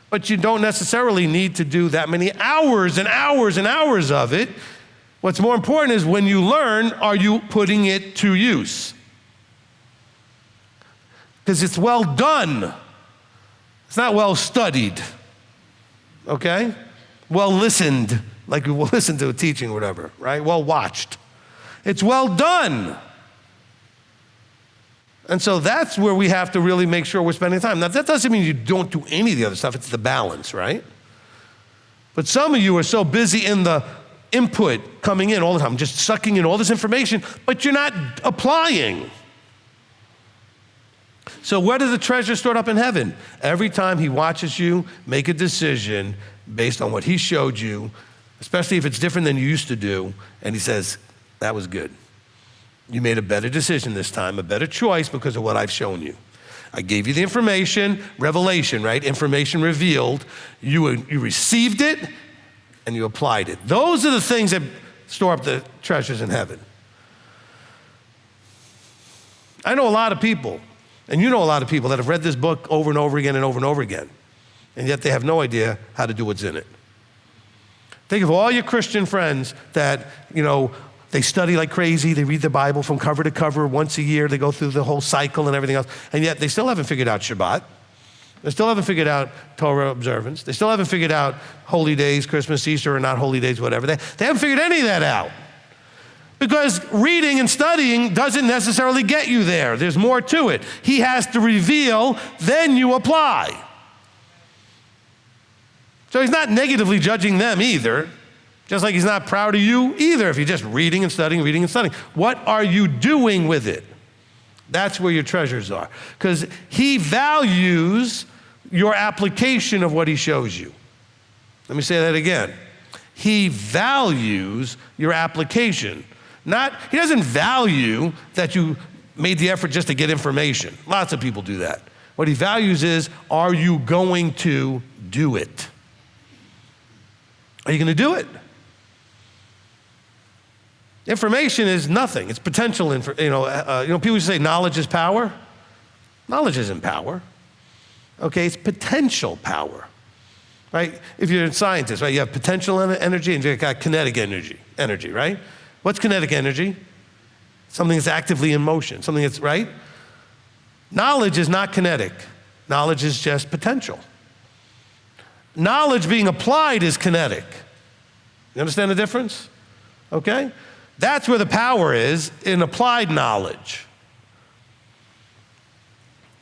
but you don't necessarily need to do that many hours and hours and hours of it. What's more important is when you learn, are you putting it to use? Because it's well done. It's not well studied, okay? Well listened, like you will listen to a teaching or whatever, right? Well watched. It's well done. And so that's where we have to really make sure we're spending time. Now, that doesn't mean you don't do any of the other stuff. It's the balance, right? But some of you are so busy in the input coming in all the time, just sucking in all this information, but you're not applying. So where does the treasure stored up in heaven? Every time he watches you make a decision based on what he showed you, especially if it's different than you used to do, and he says, that was good. You made a better decision this time, a better choice because of what I've shown you. I gave you the information, revelation, right? Information revealed. You received it and you applied it. Those are the things that store up the treasures in heaven. I know a lot of people, and you know a lot of people that have read this book over and over again and over and over again, and yet they have no idea how to do what's in it. Think of all your Christian friends that, they study like crazy. They read the Bible from cover to cover once a year. They go through the whole cycle and everything else. And yet they still haven't figured out Shabbat. They still haven't figured out Torah observance. They still haven't figured out holy days, Christmas, Easter, or not holy days, whatever. They haven't figured any of that out. Because reading and studying doesn't necessarily get you there. There's more to it. He has to reveal, then you apply. So he's not negatively judging them either. Just like he's not proud of you either if you're just reading and studying. What are you doing with it? That's where your treasures are. Because he values your application of what he shows you. Let me say that again. He values your application. He doesn't value that you made the effort just to get information. Lots of people do that. What he values is, are you going to do it? Are you going to do it? Information is nothing. It's potential. People say knowledge is power. Knowledge isn't power. Okay, it's potential power, right? If you're a scientist, right, you have potential energy and you've got kinetic energy, right? What's kinetic energy? Something that's actively in motion, something that's, right? Knowledge is not kinetic. Knowledge is just potential. Knowledge being applied is kinetic. You understand the difference? Okay? That's where the power is, in applied knowledge.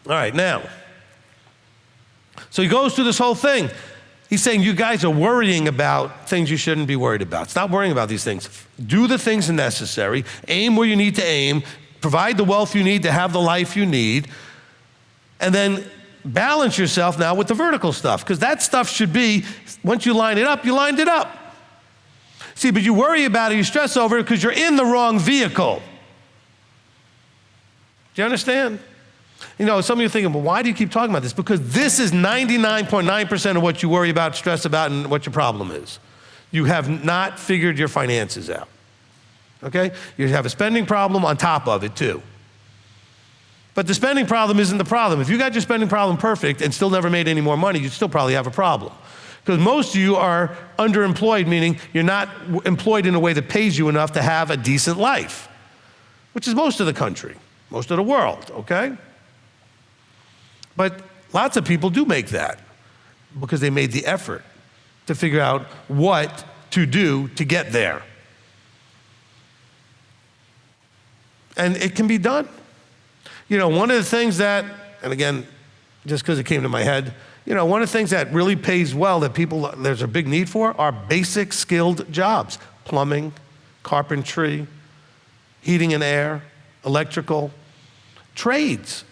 All right, now, so he goes through this whole thing. He's saying you guys are worrying about things you shouldn't be worried about. Stop worrying about these things. Do the things necessary. Aim where you need to aim. Provide the wealth you need to have the life you need. And then balance yourself now with the vertical stuff, because that stuff should be, once you line it up, you lined it up. See, but you worry about it, you stress over it because you're in the wrong vehicle. Do you understand? Some of you are thinking, well, why do you keep talking about this? Because this is 99.9% of what you worry about, stress about, and what your problem is. you have not figured your finances out, okay? You have a spending problem on top of it too. But the spending problem isn't the problem. If you got your spending problem perfect and still never made any more money, you'd still probably have a problem. Because most of you are underemployed, meaning you're not employed in a way that pays you enough to have a decent life, which is most of the country, most of the world, okay? But lots of people do make that because they made the effort to figure out what to do to get there. And it can be done. You know, one of the things that, and again, just because it came to my head, you know, one of the things that really pays well that people, there's a big need for are basic skilled jobs. Plumbing, carpentry, heating and air, electrical, trades.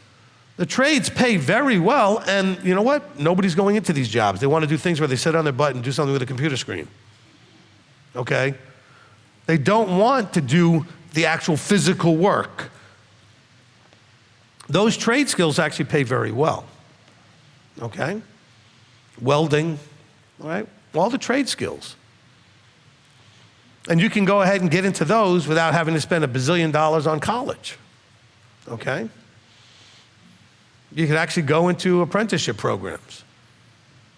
The trades pay very well, and you know what? Nobody's going into these jobs. They want to do things where they sit on their butt and do something with a computer screen, okay? They don't want to do the actual physical work. Those trade skills actually pay very well, okay? Welding, all right? All the trade skills. And you can go ahead and get into those without having to spend $1 bazillion on college, okay? You can actually go into apprenticeship programs,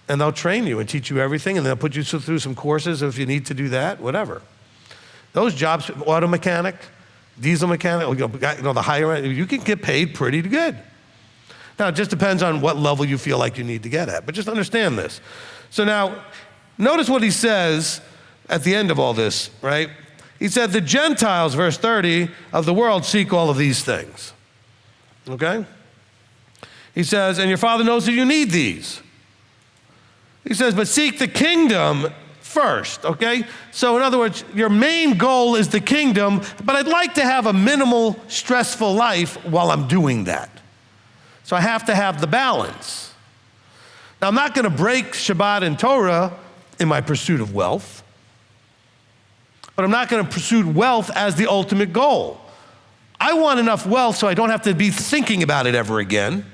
and they'll train you and teach you everything, and they'll put you through some courses if you need to do that, whatever. Those jobs, auto mechanic, diesel mechanic, you know, the higher end, you can get paid pretty good. Now, it just depends on what level you feel like you need to get at, but just understand this. So now, notice what he says at the end of all this, right? He said, the Gentiles, verse 30, of the world seek all of these things, okay? He says, and your Father knows that you need these. He says, but seek the kingdom first, okay? So in other words, your main goal is the kingdom, but I'd like to have a minimal, stressful life while I'm doing that. So I have to have the balance. Now, I'm not going to break Shabbat and Torah in my pursuit of wealth, but I'm not going to pursue wealth as the ultimate goal. I want enough wealth so I don't have to be thinking about it ever again.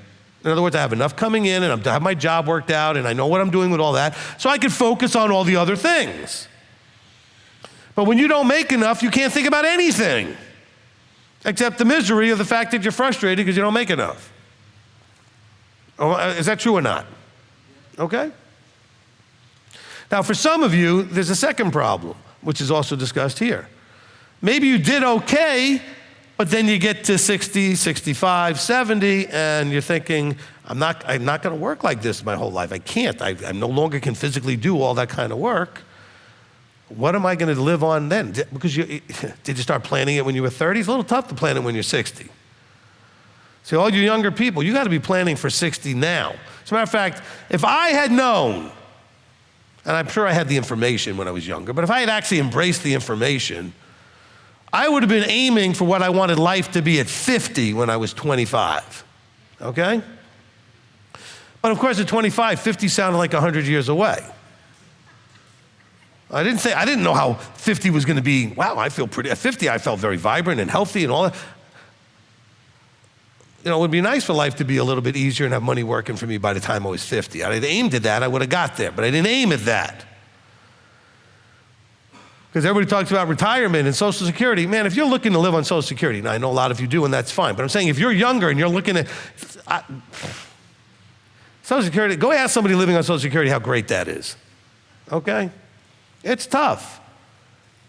In other words, I have enough coming in and I have my job worked out and I know what I'm doing with all that, so I can focus on all the other things. But when you don't make enough, you can't think about anything except the misery of the fact that you're frustrated because you don't make enough. Is that true or not? Okay? Now, for some of you, there's a second problem, which is also discussed here. Maybe you did okay, but then you get to 60, 65, 70, and you're thinking, I'm not going to work like this my whole life. I can't. I no longer can physically do all that kind of work. What am I going to live on then? Because did you start planning it when you were 30? It's a little tough to plan it when you're 60. So all you younger people, you got to be planning for 60 now. As a matter of fact, if I had known, and I'm sure I had the information when I was younger, but if I had actually embraced the information, I would have been aiming for what I wanted life to be at 50 when I was 25, okay? But of course at 25, 50 sounded like 100 years away. I didn't know how 50 was going to be. Wow, I feel pretty, at 50 I felt very vibrant and healthy and all that. You know, it would be nice for life to be a little bit easier and have money working for me by the time I was 50. I'd aimed at that, I would have got there, but I didn't aim at that. Because everybody talks about retirement and Social Security. Man, if you're looking to live on Social Security, now I know a lot of you do and that's fine, but I'm saying if you're younger and you're looking at Social Security, go ask somebody living on Social Security how great that is, okay? It's tough.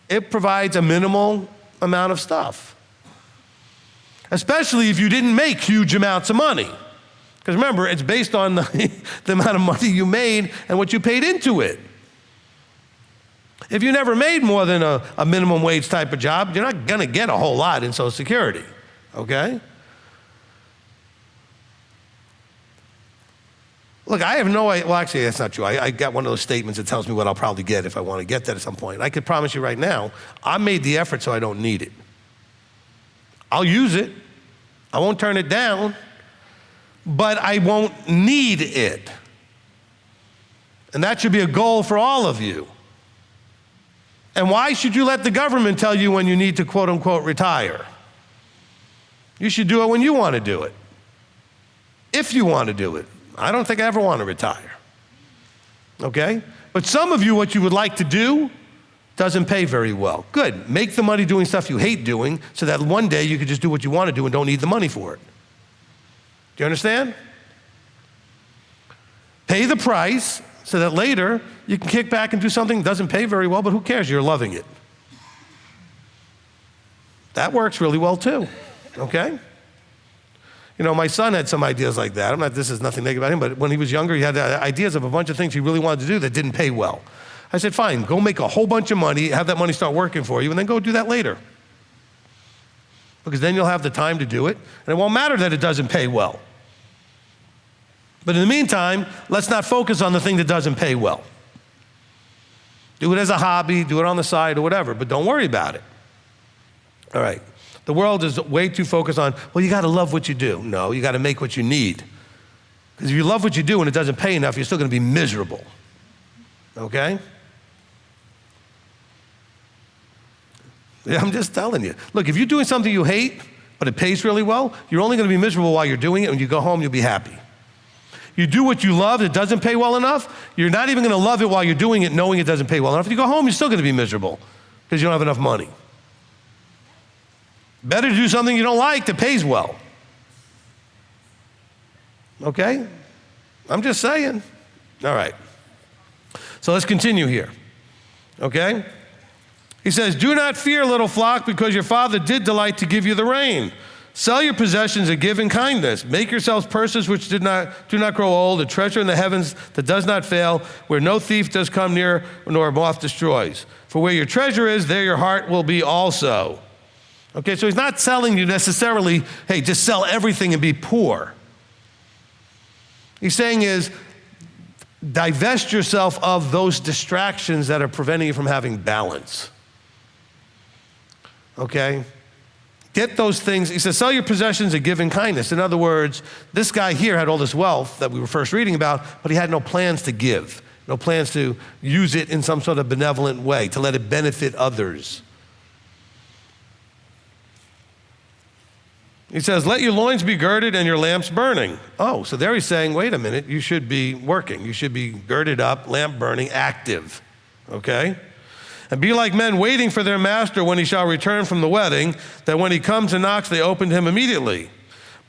It provides a minimal amount of stuff. Especially if you didn't make huge amounts of money. Because remember, it's based on the amount of money you made and what you paid into it. If you never made more than a minimum wage type of job, you're not going to get a whole lot in Social Security, okay? Look, I have no idea. Well, actually, that's not true. I got one of those statements that tells me what I'll probably get if I want to get that at some point. I could promise you right now, I made the effort so I don't need it. I'll use it. I won't turn it down, but I won't need it. And that should be a goal for all of you. And why should you let the government tell you when you need to quote unquote retire? You should do it when you want to do it. If you want to do it. I don't think I ever want to retire. Okay? But some of you, what you would like to do Doesn't pay very well. Good. Make the money doing stuff you hate doing so that one day you could just do what you want to do and don't need the money for it. Do you understand? Pay the price so that later you can kick back and do something that doesn't pay very well, but who cares? You're loving it. That works really well too, okay? You know, my son had some ideas like that. This is nothing negative about him, but when he was younger, he had ideas of a bunch of things he really wanted to do that didn't pay well. I said, fine, go make a whole bunch of money, have that money start working for you, and then go do that later. Because then you'll have the time to do it, and it won't matter that it doesn't pay well. But in the meantime, let's not focus on the thing that doesn't pay well. Do it as a hobby, do it on the side or whatever, but don't worry about it. All right. The world is way too focused on, well, you got to love what you do. No, you got to make what you need. Because if you love what you do and it doesn't pay enough, you're still going to be miserable. Okay? Yeah, I'm just telling you. Look, if you're doing something you hate, but it pays really well, you're only going to be miserable while you're doing it. When you go home, you'll be happy. You do what you love, it doesn't pay well enough, you're not even going to love it while you're doing it knowing it doesn't pay well enough. If you go home, you're still going to be miserable because you don't have enough money. Better to do something you don't like that pays well. Okay? I'm just saying. All right. So let's continue here. Okay? He says, do not fear, little flock, because your Father did delight to give you the rain. Sell your possessions and give in kindness. Make yourselves purses which do not grow old, a treasure in the heavens that does not fail, where no thief does come near, nor moth destroys. For where your treasure is, there your heart will be also. Okay, so he's not telling you necessarily, hey, just sell everything and be poor. He's saying is, divest yourself of those distractions that are preventing you from having balance. Okay? Get those things. He says, sell your possessions and give in kindness. In other words, this guy here had all this wealth that we were first reading about, but he had no plans to give, no plans to use it in some sort of benevolent way, to let it benefit others. He says, let your loins be girded and your lamps burning. Oh, so there he's saying, wait a minute, you should be working. You should be girded up, lamp burning, active, okay? And be like men waiting for their master when he shall return from the wedding, that when he comes and knocks, they open to him immediately.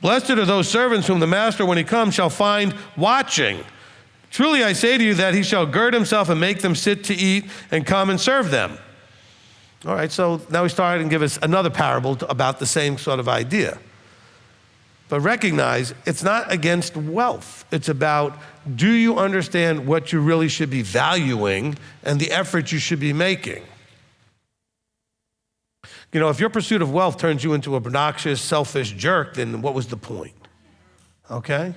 Blessed are those servants whom the master, when he comes, shall find watching. Truly I say to you that he shall gird himself and make them sit to eat and come and serve them. All right, so now he started and give us another parable about the same sort of idea. But recognize, it's not against wealth. It's about, do you understand what you really should be valuing and the effort you should be making? You know, if your pursuit of wealth turns you into a obnoxious, selfish jerk, then what was the point? Okay?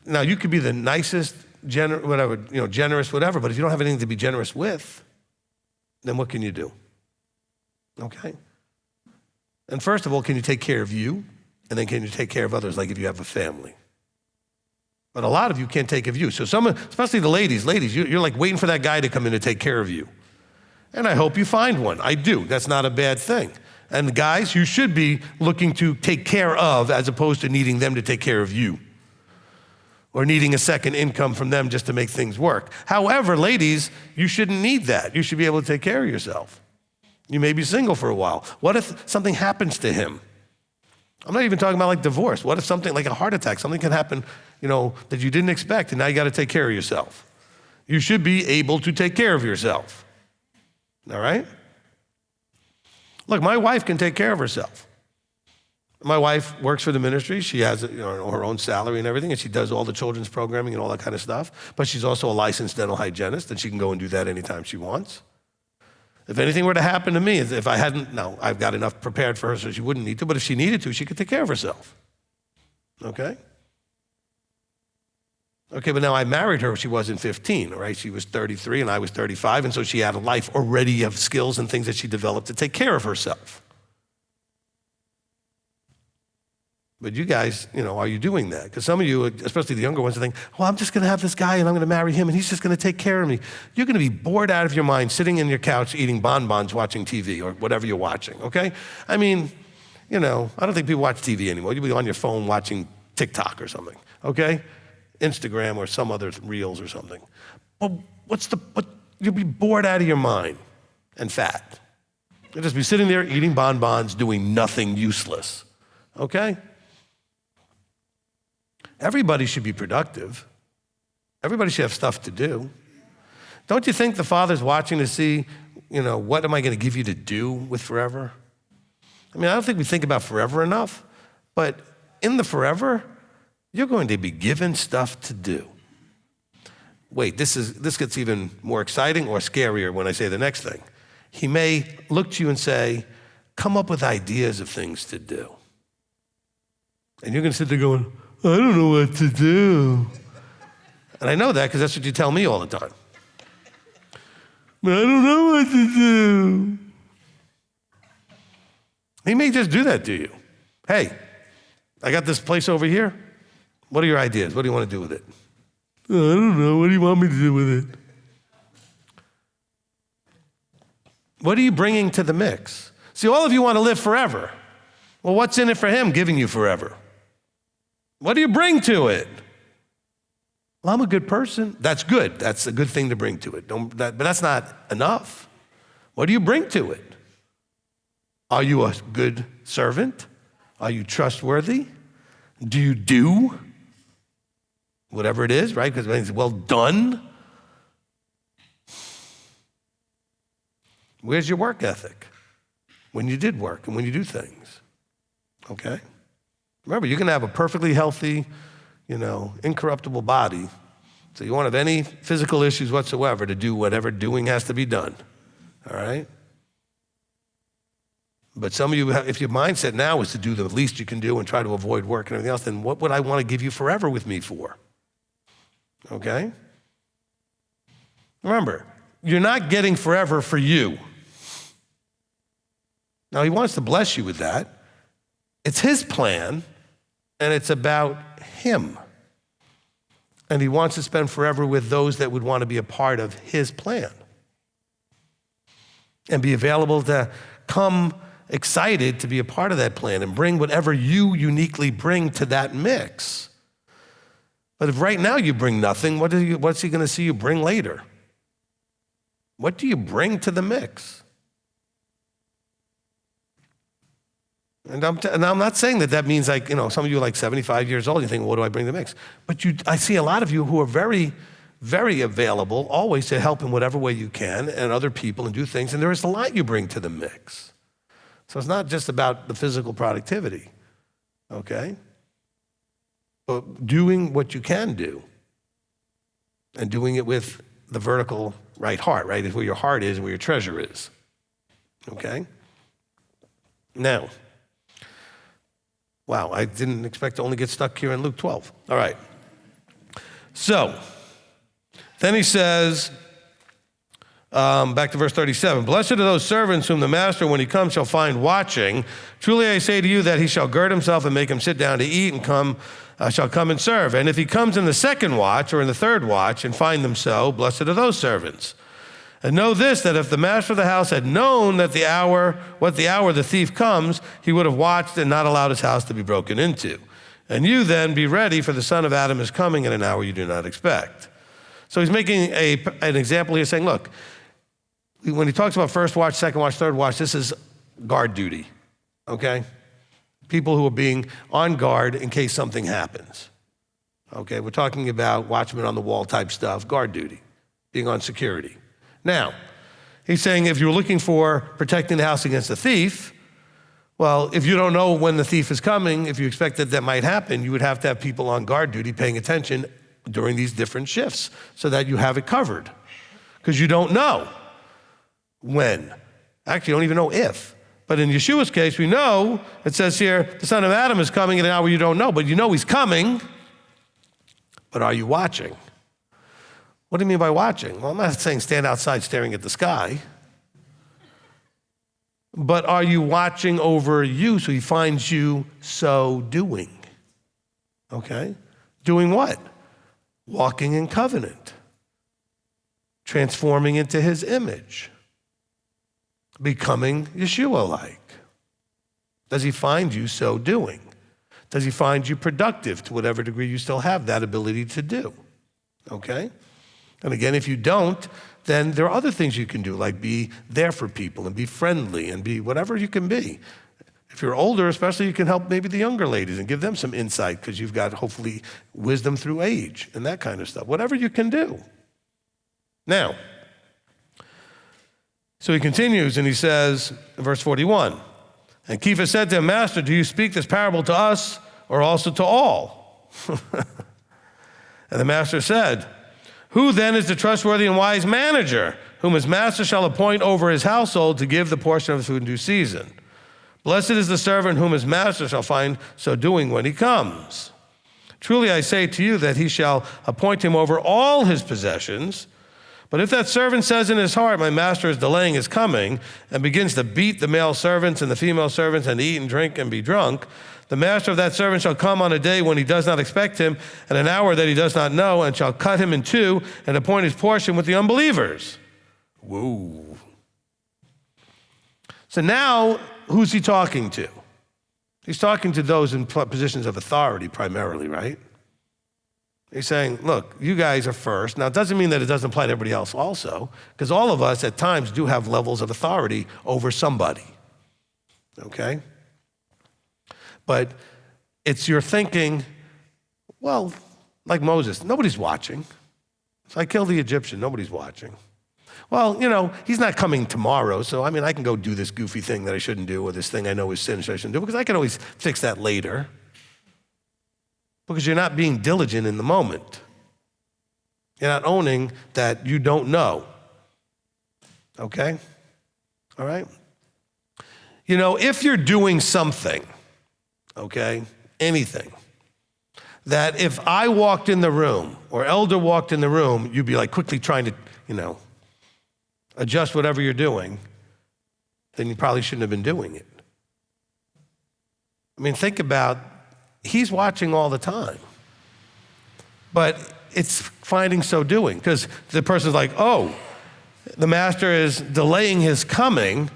Now you could be the nicest, generous, whatever, but if you don't have anything to be generous with, then what can you do? Okay? And first of all, can you take care of you? And then can you take care of others, like if you have a family? But a lot of you can't take care of you. So some, especially the ladies, you're like waiting for that guy to come in to take care of you. And I hope you find one. I do. That's not a bad thing. And guys, you should be looking to take care of as opposed to needing them to take care of you, or needing a second income from them just to make things work. However, ladies, you shouldn't need that. You should be able to take care of yourself. You may be single for a while. What if something happens to him? I'm not even talking about like divorce. What if something like a heart attack, something can happen, that you didn't expect, and now you got to take care of yourself. You should be able to take care of yourself. All right? Look, my wife can take care of herself. My wife works for the ministry. She has her own salary and everything, and she does all the children's programming and all that kind of stuff. But she's also a licensed dental hygienist, and she can go and do that anytime she wants. If anything were to happen to me, if I hadn't, no, I've got enough prepared for her so she wouldn't need to, but if she needed to, she could take care of herself. Okay? Okay, but now I married her when she wasn't 15, all right? She was 33 and I was 35, and so she had a life already of skills and things that she developed to take care of herself. But you guys, are you doing that? Because some of you, especially the younger ones, think, well, I'm just going to have this guy and I'm going to marry him and he's just going to take care of me. You're going to be bored out of your mind sitting in your couch eating bonbons watching TV or whatever you're watching, okay? I mean, I don't think people watch TV anymore. You'll be on your phone watching TikTok or something, okay? Instagram or some other reels or something. Well, you'll be bored out of your mind and fat. You'll just be sitting there eating bonbons, doing nothing useless, okay? Everybody should be productive. Everybody should have stuff to do. Don't you think the Father's watching to see, what am I going to give you to do with forever? I mean, I don't think we think about forever enough, but in the forever, you're going to be given stuff to do. Wait, this gets even more exciting or scarier when I say the next thing. He may look to you and say, come up with ideas of things to do. And you're going to sit there going, I don't know what to do. And I know that because that's what you tell me all the time. But I don't know what to do. He may just do that to you. Hey, I got this place over here. What are your ideas? What do you want to do with it? I don't know. What do you want me to do with it? What are you bringing to the mix? See, all of you want to live forever. Well, what's in it for him giving you forever? What do you bring to it? Well, I'm a good person. That's good. That's a good thing to bring to it. But that's not enough. What do you bring to it? Are you a good servant? Are you trustworthy? Do you do whatever it is, right? Because it means well done. Where's your work ethic? When you did work and when you do things, okay? Remember, you can have a perfectly healthy, incorruptible body, so you won't have any physical issues whatsoever to do whatever doing has to be done, all right? But some of you, if your mindset now is to do the least you can do and try to avoid work and everything else, then what would I want to give you forever with me for? Okay? Remember, you're not getting forever for you. Now, he wants to bless you with that. It's his plan, and it's about him. And he wants to spend forever with those that would want to be a part of his plan and be available to come excited to be a part of that plan and bring whatever you uniquely bring to that mix. But if right now you bring nothing, what's he going to see you bring later? What do you bring to the mix? And I'm not saying that means some of you are like 75 years old, you think, what do I bring to the mix? But I see a lot of you who are very, very available always to help in whatever way you can and other people and do things, and there is a lot you bring to the mix. So it's not just about the physical productivity, okay? But doing what you can do and doing it with the vertical right heart, right? It's where your heart is and where your treasure is, okay? Now, wow, I didn't expect to only get stuck here in Luke 12. All right. So, then he says, back to verse 37, blessed are those servants whom the master, when he comes, shall find watching. Truly I say to you that he shall gird himself and make him sit down to eat and shall come and serve. And if he comes in the second watch or in the third watch and find them so, blessed are those servants. And know this, that if the master of the house had known that what the hour the thief comes, he would have watched and not allowed his house to be broken into. And you then be ready, for the Son of Adam is coming in an hour you do not expect. So he's making an example here saying, look, when he talks about first watch, second watch, third watch, this is guard duty, okay? People who are being on guard in case something happens, okay? We're talking about watchman on the wall type stuff, guard duty, being on security. Now, he's saying if you're looking for protecting the house against a thief, well, if you don't know when the thief is coming, if you expect that might happen, you would have to have people on guard duty paying attention during these different shifts so that you have it covered, because you don't know when. Actually, you don't even know if. But in Yeshua's case, we know, it says here, the Son of Adam is coming in an hour you don't know, but you know he's coming, but are you watching? What do you mean by watching? Well, I'm not saying stand outside staring at the sky, but are you watching over you so he finds you so doing? Okay? Doing what? Walking in covenant, transforming into his image, becoming Yeshua-like. Does he find you so doing? Does he find you productive to whatever degree you still have that ability to do? Okay? And again, if you don't, then there are other things you can do, like be there for people and be friendly and be whatever you can be. If you're older, especially, you can help maybe the younger ladies and give them some insight because you've got, hopefully, wisdom through age and that kind of stuff. Whatever you can do. Now, so he continues and he says, verse 41, and Kepha said to him, Master, do you speak this parable to us or also to all? And the master said, who then is the trustworthy and wise manager, whom his master shall appoint over his household to give the portion of his food in due season? Blessed is the servant whom his master shall find so doing when he comes. Truly I say to you that he shall appoint him over all his possessions. But if that servant says in his heart, my master is delaying his coming, and begins to beat the male servants and the female servants, and eat and drink and be drunk, the master of that servant shall come on a day when he does not expect him, and an hour that he does not know, and shall cut him in two, and appoint his portion with the unbelievers. Whoa. So now, who's he talking to? He's talking to those in positions of authority primarily, right? He's saying, look, you guys are first. Now, it doesn't mean that it doesn't apply to everybody else also, because all of us at times do have levels of authority over somebody, okay? But it's your thinking, well, like Moses, nobody's watching. So I killed the Egyptian, nobody's watching. Well, he's not coming tomorrow, so I can go do this goofy thing that I shouldn't do, or this thing I know is sin I shouldn't do, because I can always fix that later. Because you're not being diligent in the moment. You're not owning that you don't know. Okay? All right? If you're doing something, okay, anything, that if I walked in the room or Elder walked in the room, you'd be like quickly trying to, adjust whatever you're doing, then you probably shouldn't have been doing it. Think about, he's watching all the time. But it's finding so doing, because the person's like, oh, the master is delaying his coming,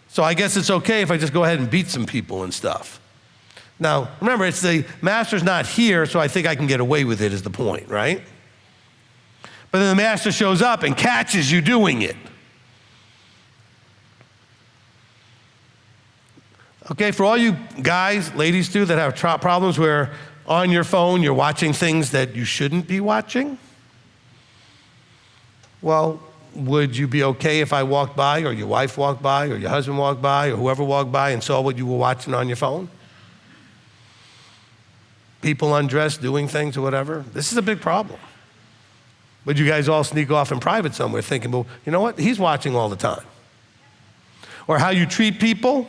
so I guess it's okay if I just go ahead and beat some people and stuff. Now, remember, it's the master's not here, so I think I can get away with it is the point, right? But then the master shows up and catches you doing it. Okay, for all you guys, ladies too, that have problems where on your phone you're watching things that you shouldn't be watching, well, would you be okay if I walked by, or your wife walked by, or your husband walked by, or whoever walked by and saw what you were watching on your phone? People undressed, doing things or whatever. This is a big problem. But you guys all sneak off in private somewhere thinking, well, you know what? He's watching all the time. Or how you treat people.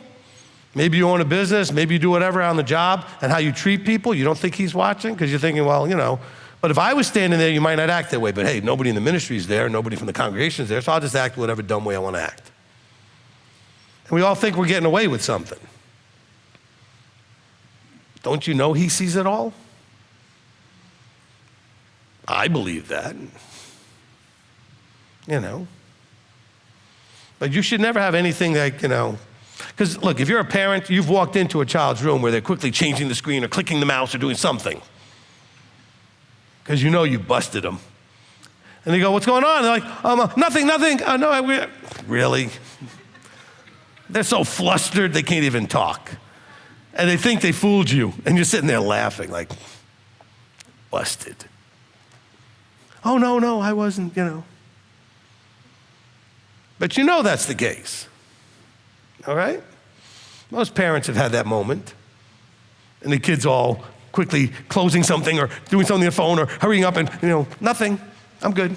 Maybe you own a business, maybe you do whatever on the job, and how you treat people, you don't think he's watching? Because you're thinking, well, but if I was standing there, you might not act that way. But hey, nobody in the ministry is there, nobody from the congregation is there, so I'll just act whatever dumb way I want to act. And we all think we're getting away with something. Don't you know he sees it all? I believe that. But you should never have anything like, because look, if you're a parent, you've walked into a child's room where they're quickly changing the screen or clicking the mouse or doing something. Because you busted them. And they go, what's going on? They're like, nothing. No, really? They're so flustered they can't even talk. And they think they fooled you. And you're sitting there laughing like, busted. Oh, no, I wasn't, But that's the case. All right? Most parents have had that moment. And the kids all quickly closing something or doing something on their phone or hurrying up and, nothing. I'm good.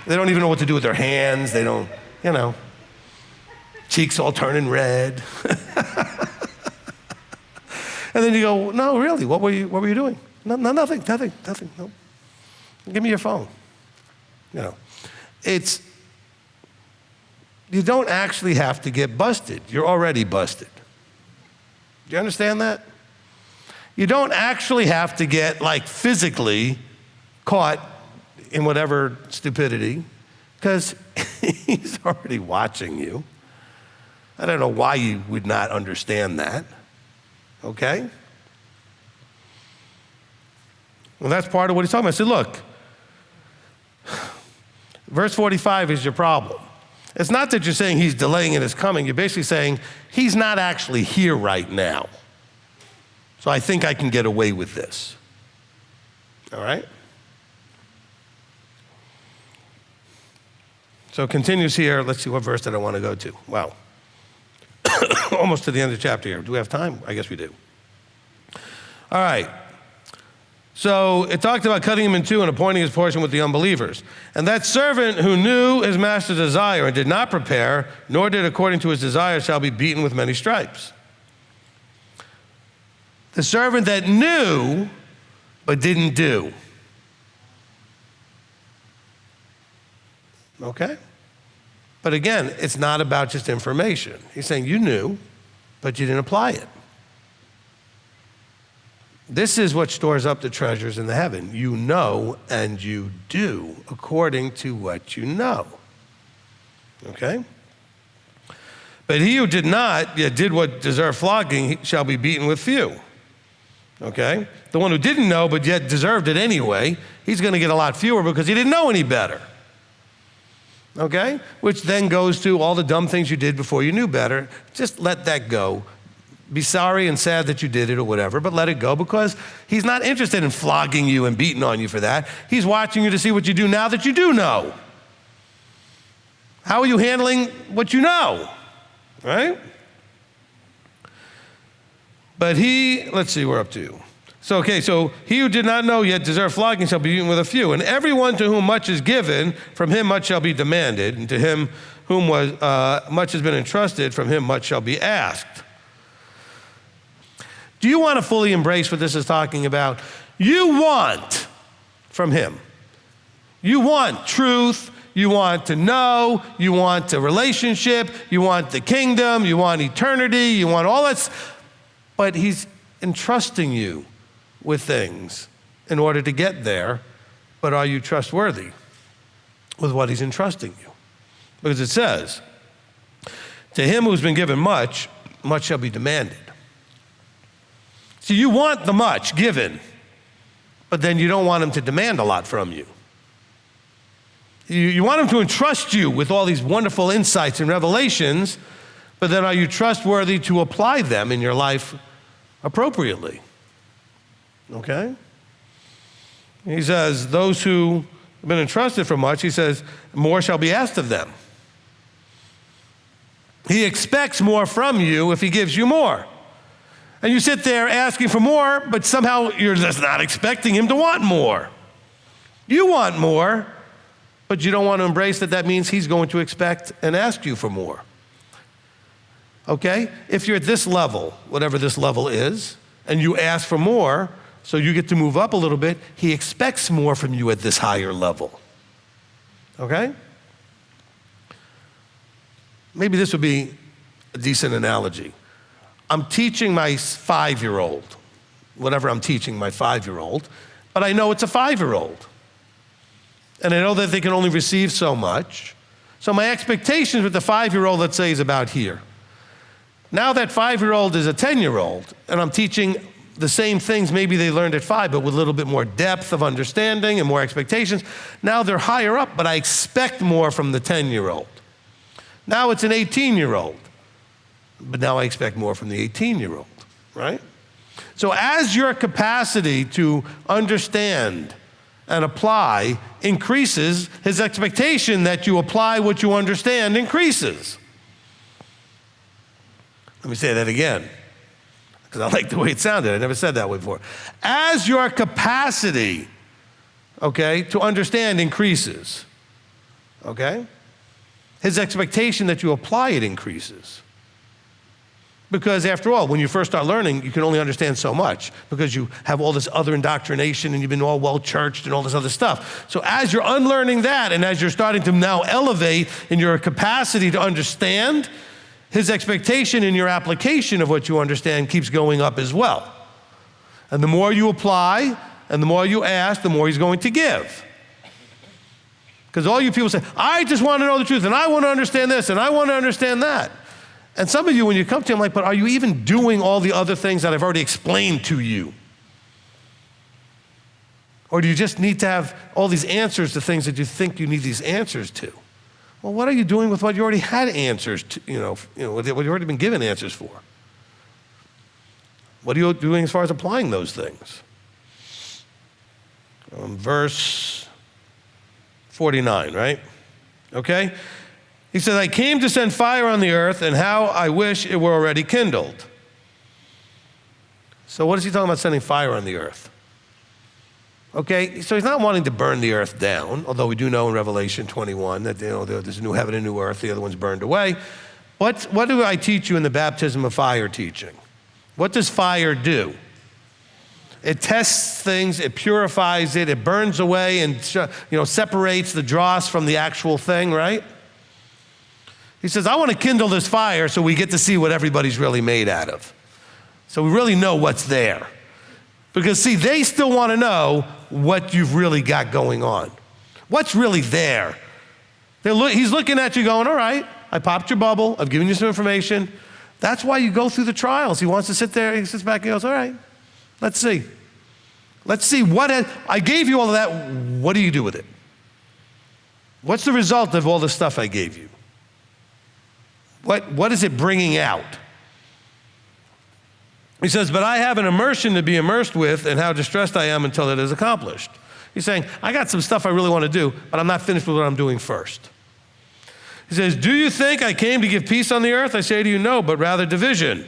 They don't even know what to do with their hands. They don't, cheeks all turning red. And then you go, no, really, what were you doing? No, nothing, no. Give me your phone. You don't actually have to get busted. You're already busted. Do you understand that? You don't actually have to get physically caught in whatever stupidity, because he's already watching you. I don't know why you would not understand that, okay? Well, that's part of what he's talking about. I said, look, verse 45 is your problem. It's not that you're saying he's delaying in his coming. You're basically saying he's not actually here right now. So I think I can get away with this. All right? So it continues here. Let's see, what verse did I want to go to? Wow. Almost to the end of the chapter here. Do we have time? I guess we do. All right. So it talked about cutting him in two and appointing his portion with the unbelievers. And that servant who knew his master's desire and did not prepare, nor did according to his desire, shall be beaten with many stripes. The servant that knew but didn't do. Okay? But again, it's not about just information. He's saying you knew, but you didn't apply it. This is what stores up the treasures in the heaven. You know and you do according to what you know. Okay? But he who did not, yet did what deserved flogging, shall be beaten with few. Okay? The one who didn't know but yet deserved it anyway, he's going to get a lot fewer because he didn't know any better. Okay? Which then goes to all the dumb things you did before you knew better. Just let that go. Be sorry and sad that you did it or whatever, but let it go because he's not interested in flogging you and beating on you for that. He's watching you to see what you do now that you do know. How are you handling what you know? Right? But he, let's see, we're up to. So he who did not know yet deserved flogging shall be beaten with a few. And everyone to whom much is given, from him much shall be demanded. And to him whom much has been entrusted, from him much shall be asked. Do you want to fully embrace what this is talking about? You want from him. You want truth. You want to know. You want a relationship. You want the kingdom. You want eternity. You want all that. But he's entrusting you with things in order to get there. But are you trustworthy with what he's entrusting you? Because it says, to him who's been given much, much shall be demanded. So you want the much given, but then you don't want him to demand a lot from you. You want him to entrust you with all these wonderful insights and revelations, but then are you trustworthy to apply them in your life appropriately? Okay? He says, those who have been entrusted for much, he says, more shall be asked of them. He expects more from you if he gives you more. And you sit there asking for more, but somehow you're just not expecting him to want more. You want more, but you don't want to embrace that means he's going to expect and ask you for more. Okay? If you're at this level, whatever this level is, and you ask for more, so you get to move up a little bit, he expects more from you at this higher level. Okay? Maybe this would be a decent analogy. I'm teaching my 5-year-old, whatever I'm teaching my 5-year-old, but I know it's a 5-year-old. And I know that they can only receive so much. So my expectations with the 5-year-old, let's say, is about here. Now that 5-year-old is a 10-year-old, and I'm teaching the same things maybe they learned at 5, but with a little bit more depth of understanding and more expectations. Now they're higher up, but I expect more from the 10-year-old. Now it's an 18-year-old. But now I expect more from the 18-year-old, right? So as your capacity to understand and apply increases, his expectation that you apply what you understand increases. Let me say that again, because I like the way it sounded. I never said that way before. As your capacity, okay, to understand increases, okay, his expectation that you apply it increases. Because after all, when you first start learning, you can only understand so much because you have all this other indoctrination and you've been all well-churched and all this other stuff. So as you're unlearning that and as you're starting to now elevate in your capacity to understand, his expectation in your application of what you understand keeps going up as well. And the more you apply and the more you ask, the more he's going to give. Because all you people say, I just want to know the truth and I want to understand this and I want to understand that. And some of you, when you come to him, like, but are you even doing all the other things that I've already explained to you? Or do you just need to have all these answers to things that you think you need these answers to? Well, what are you doing with what you already had answers to, what you've already been given answers for? What are you doing as far as applying those things? Verse 49, right? Okay? He says, I came to send fire on the earth, and how I wish it were already kindled. So what is he talking about sending fire on the earth? Okay, so he's not wanting to burn the earth down, although we do know in Revelation 21 that there's a new heaven and new earth, the other one's burned away. What do I teach you in the baptism of fire teaching? What does fire do? It tests things, it purifies it, it burns away and separates the dross from the actual thing, right? He says, I want to kindle this fire so we get to see what everybody's really made out of. So we really know what's there. Because see, they still want to know what you've really got going on. What's really there? He's looking at you going, all right, I popped your bubble, I've given you some information. That's why you go through the trials. He wants to sit there, he sits back and goes, all right, let's see. Let's see I gave you all of that, what do you do with it? What's the result of all the stuff I gave you? What is it bringing out? He says, but I have an immersion to be immersed with, and how distressed I am until it is accomplished. He's saying, I got some stuff I really want to do, but I'm not finished with what I'm doing first. He says, do you think I came to give peace on the earth? I say to you, no, but rather division.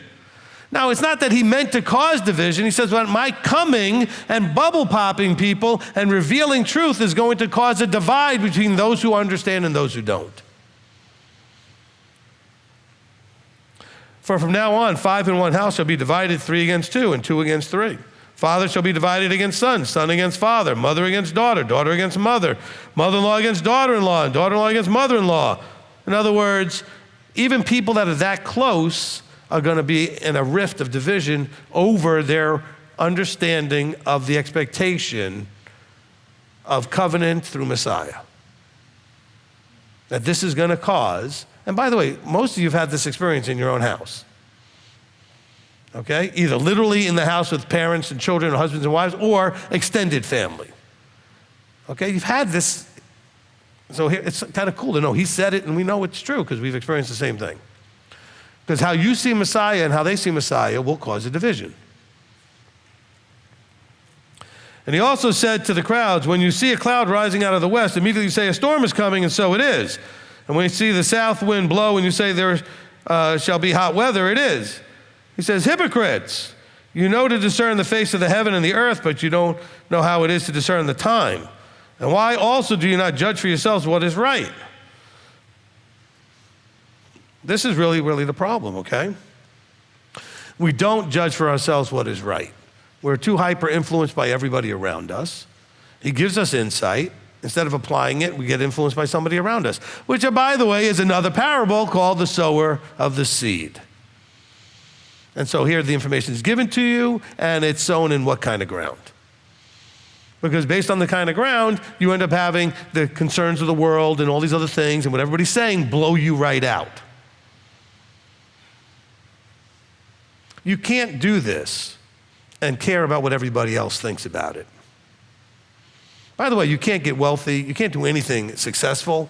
Now, it's not that he meant to cause division. He says, well, my coming and bubble popping people and revealing truth is going to cause a divide between those who understand and those who don't. For from now on, 5 in one house shall be divided, 3 against 2, and 2 against 3. Father shall be divided against son, son against father, mother against daughter, daughter against mother, mother-in-law against daughter-in-law, and daughter-in-law against mother-in-law. In other words, even people that are that close are going to be in a rift of division over their understanding of the expectation of covenant through Messiah. That this is going to cause, and by the way, most of you have had this experience in your own house. Okay? Either literally in the house with parents and children or husbands and wives, or extended family. Okay? You've had this. So here, it's kind of cool to know he said it and we know it's true because we've experienced the same thing. Because how you see Messiah and how they see Messiah will cause a division. And he also said to the crowds, when you see a cloud rising out of the west, immediately you say a storm is coming, and so it is. And when you see the south wind blow and you say there shall be hot weather, it is. He says, hypocrites, you know to discern the face of the heaven and the earth, but you don't know how it is to discern the time. And why also do you not judge for yourselves what is right? This is really, really the problem, okay? We don't judge for ourselves what is right. We're too hyper-influenced by everybody around us. He gives us insight. Instead of applying it, we get influenced by somebody around us, which, by the way, is another parable called the sower of the seed. And so here the information is given to you, and it's sown in what kind of ground? Because based on the kind of ground, you end up having the concerns of the world and all these other things, and what everybody's saying blow you right out. You can't do this and care about what everybody else thinks about it. By the way, you can't get wealthy, you can't do anything successful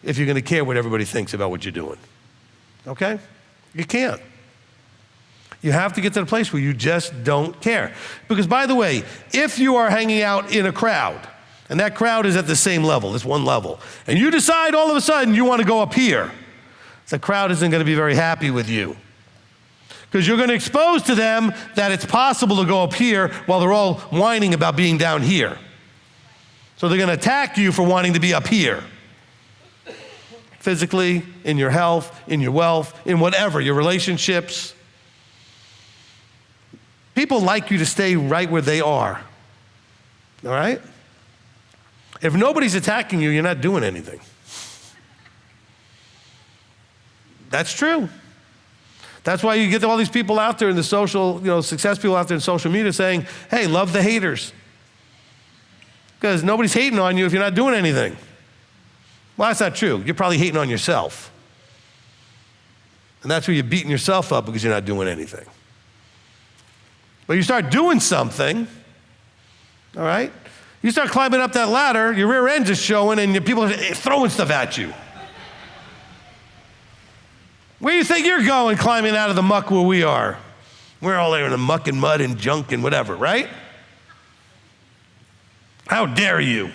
if you're going to care what everybody thinks about what you're doing. Okay? You can't. You have to get to the place where you just don't care. Because by the way, if you are hanging out in a crowd, and that crowd is at the same level, this one level, and you decide all of a sudden you want to go up here, the crowd isn't going to be very happy with you. Because you're going to expose to them that it's possible to go up here while they're all whining about being down here. So they're going to attack you for wanting to be up here. Physically, in your health, in your wealth, in whatever, your relationships. People like you to stay right where they are. All right? If nobody's attacking you, you're not doing anything. That's true. That's why you get all these people out there in the social, success people out there in social media saying, hey, love the haters. Because nobody's hating on you if you're not doing anything. Well, that's not true. You're probably hating on yourself. And that's where you're beating yourself up because you're not doing anything. But you start doing something, all right? You start climbing up that ladder, your rear end is showing, and people are throwing stuff at you. Where do you think you're going climbing out of the muck where we are? We're all there in the muck and mud and junk and whatever, right? How dare you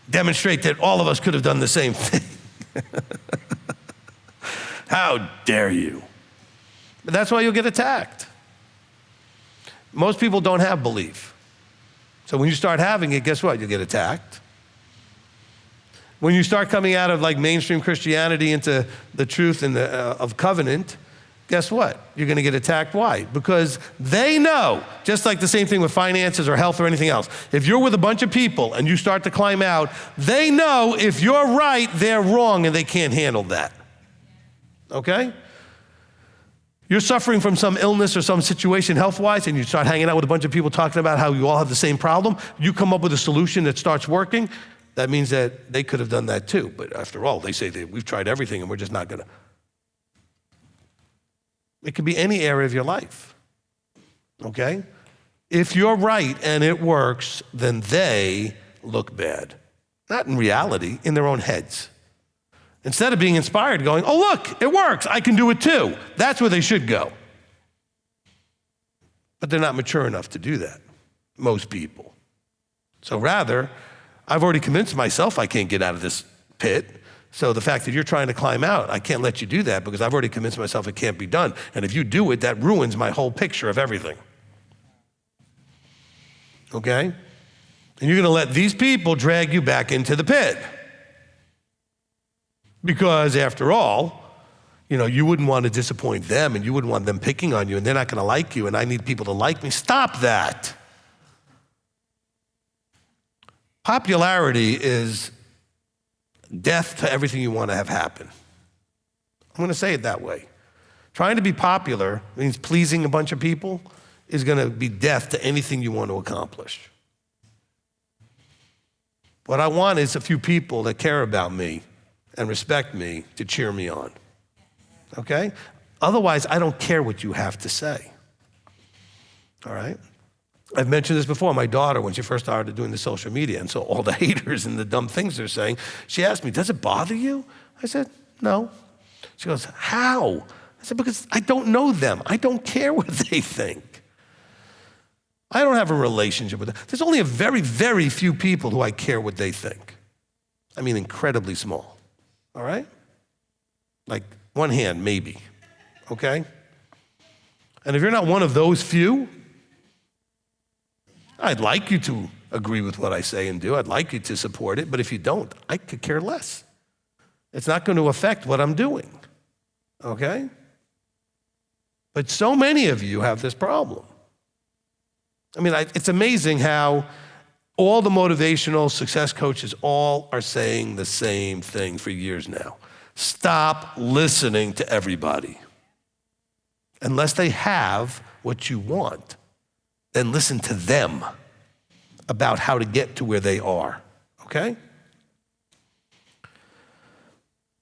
demonstrate that all of us could have done the same thing? How dare you? But that's why you'll get attacked. Most people don't have belief. So when you start having it, guess what? You'll get attacked. When you start coming out of like mainstream Christianity into the truth and of covenant, guess what? You're going to get attacked. Why? Because they know, just like the same thing with finances or health or anything else. If you're with a bunch of people and you start to climb out, they know if you're right, they're wrong, and they can't handle that. Okay? You're suffering from some illness or some situation health-wise, and you start hanging out with a bunch of people talking about how you all have the same problem. You come up with a solution that starts working. That means that they could have done that too. But after all, they say that we've tried everything and we're just not going to. It could be any area of your life, okay? If you're right and it works, then they look bad. Not in reality, in their own heads. Instead of being inspired, going, oh, look, it works, I can do it too. That's where they should go. But they're not mature enough to do that, most people. So rather, I've already convinced myself I can't get out of this pit. So the fact that you're trying to climb out, I can't let you do that because I've already convinced myself it can't be done. And if you do it, that ruins my whole picture of everything. Okay? And you're going to let these people drag you back into the pit. Because after all, you wouldn't want to disappoint them and you wouldn't want them picking on you and they're not going to like you and I need people to like me. Stop that. Popularity is death to everything you want to have happen. I'm going to say it that way. Trying to be popular means pleasing a bunch of people is going to be death to anything you want to accomplish. What I want is a few people that care about me and respect me to cheer me on, okay? Otherwise, I don't care what you have to say, all right? I've mentioned this before. My daughter, when she first started doing the social media, and so all the haters and the dumb things they're saying, she asked me, does it bother you? I said, no. She goes, how? I said, because I don't know them. I don't care what they think. I don't have a relationship with them. There's only a very, very few people who I care what they think. I mean, incredibly small, all right? Like one hand, maybe, okay? And if you're not one of those few, I'd like you to agree with what I say and do. I'd like you to support it, but if you don't, I could care less. It's not going to affect what I'm doing, okay? But so many of you have this problem. I mean, it's amazing how all the motivational success coaches all are saying the same thing for years now. Stop listening to everybody. Unless they have what you want, then listen to them about how to get to where they are, okay?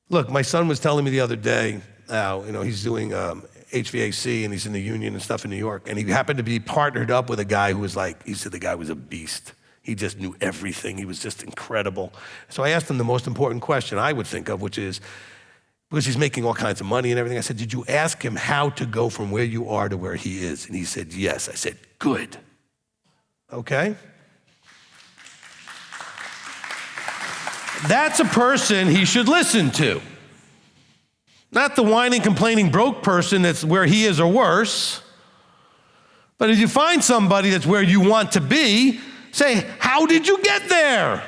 Look, my son was telling me the other day, he's doing HVAC and he's in the union and stuff in New York, and he happened to be partnered up with a guy who was he said the guy was a beast. He just knew everything. He was just incredible. So I asked him the most important question I would think of, which is, because he's making all kinds of money and everything, I said, did you ask him how to go from where you are to where he is? And he said, yes. I said, good. Okay? That's a person he should listen to. Not the whining, complaining, broke person that's where he is or worse. But if you find somebody that's where you want to be, say, how did you get there?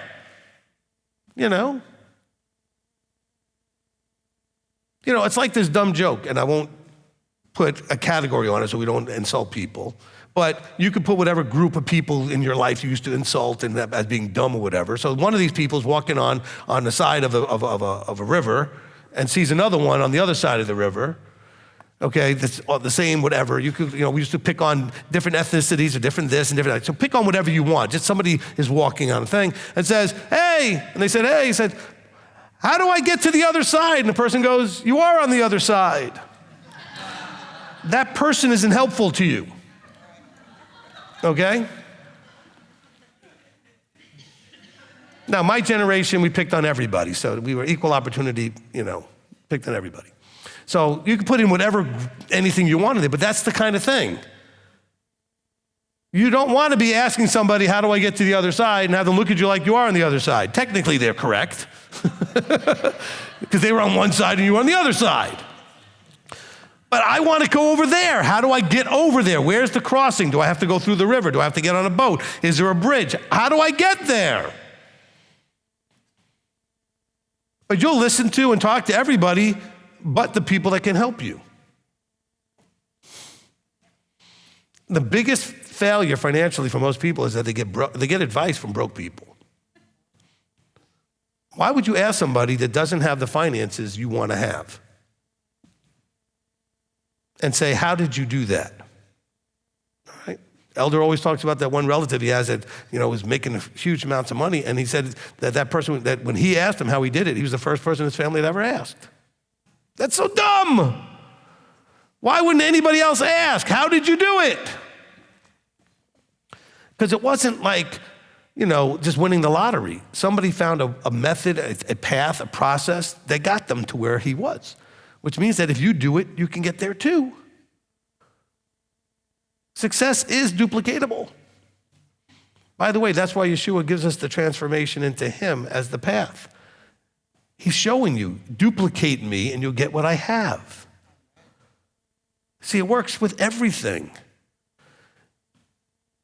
It's like this dumb joke, and I won't put a category on it so we don't insult people, but you could put whatever group of people in your life you used to insult and as being dumb or whatever. So one of these people is walking on the side of a river and sees another one on the other side of the river. Okay, that's the same, whatever. We used to pick on different ethnicities or different this and different that. So pick on whatever you want. Just somebody is walking on a thing and says, hey, and they said, hey, he said, how do I get to the other side? And the person goes, you are on the other side. That person isn't helpful to you, okay? Now, my generation, we picked on everybody. So we were equal opportunity, picked on everybody. So you can put in anything you wanted there, but that's the kind of thing. You don't want to be asking somebody, how do I get to the other side, and have them look at you like you are on the other side. Technically, they're correct, because they were on one side and you were on the other side. But I want to go over there. How do I get over there? Where's the crossing? Do I have to go through the river? Do I have to get on a boat? Is there a bridge? How do I get there? But you'll listen to and talk to everybody but the people that can help you. The biggest failure financially for most people is that they get advice from broke people. Why would you ask somebody that doesn't have the finances you want to have? And say, how did you do that? All right? Elder always talks about that one relative he has that, was making huge amounts of money, and he said that person, that when he asked him how he did it, he was the first person in his family that ever asked. That's so dumb. Why wouldn't anybody else ask? How did you do it? Because it wasn't like, just winning the lottery. Somebody found a method, a path, a process that got them to where he was. Which means that if you do it, you can get there too. Success is duplicatable. By the way, that's why Yeshua gives us the transformation into him as the path. He's showing you, duplicate me and you'll get what I have. See, it works with everything.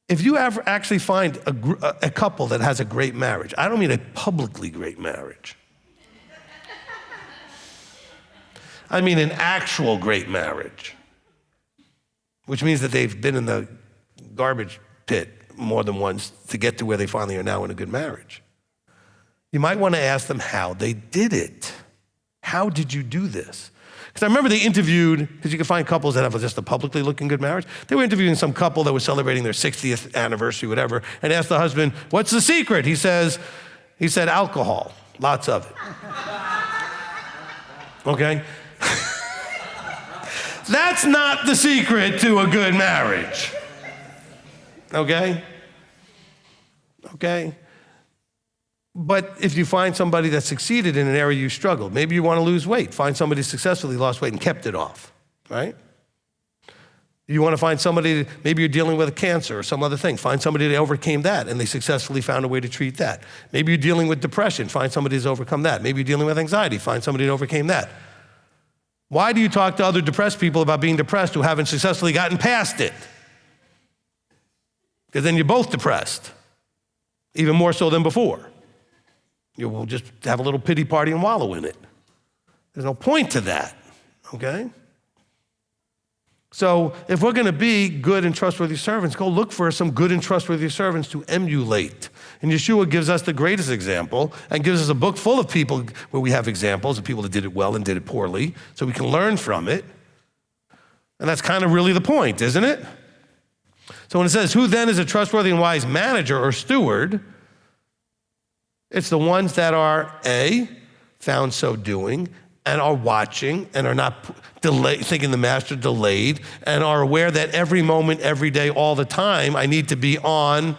If you ever actually find a couple that has a great marriage, I don't mean a publicly great marriage. I mean an actual great marriage, which means that they've been in the garbage pit more than once to get to where they finally are now in a good marriage. You might want to ask them how they did it. How did you do this? Because I remember they interviewed, because you can find couples that have just a publicly looking good marriage. They were interviewing some couple that was celebrating their 60th anniversary, whatever, and asked the husband, what's the secret? He said, alcohol, lots of it. Okay? That's not the secret to a good marriage. Okay? Okay? But if you find somebody that succeeded in an area you struggled, maybe you want to lose weight, find somebody who successfully lost weight and kept it off, right? You want to find somebody, maybe you're dealing with a cancer or some other thing, find somebody that overcame that and they successfully found a way to treat that. Maybe you're dealing with depression, find somebody who's overcome that. Maybe you're dealing with anxiety, find somebody that overcame that. Why do you talk to other depressed people about being depressed who haven't successfully gotten past it? Because then you're both depressed, even more so than before. You will just have a little pity party and wallow in it. There's no point to that, okay? So if we're going to be good and trustworthy servants, go look for some good and trustworthy servants to emulate. And Yeshua gives us the greatest example and gives us a book full of people where we have examples of people that did it well and did it poorly, so we can learn from it. And that's kind of really the point, isn't it? So when it says, who then is a trustworthy and wise manager or steward, it's the ones that are, A, found so doing, and are watching, and are not thinking the master delayed, and are aware that every moment, every day, all the time, I need to be on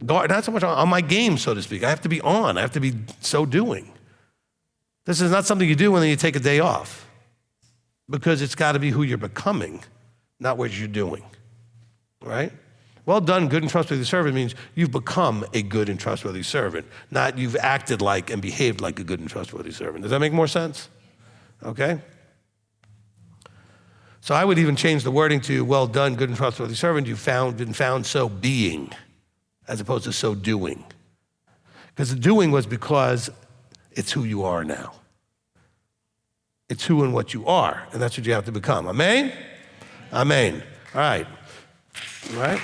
guard, not so much on my game, so to speak. I have to be on. I have to be so doing. This is not something you do when you take a day off, because it's got to be who you're becoming, not what you're doing, right? Well done, good and trustworthy servant means you've become a good and trustworthy servant, not you've acted like and behaved like a good and trustworthy servant. Does that make more sense? Okay? So I would even change the wording to, well done, good and trustworthy servant, you've been found so being, as opposed to so doing. Because the doing was because it's who you are now. It's who and what you are, and that's what you have to become. Amen? Amen. All right. All right?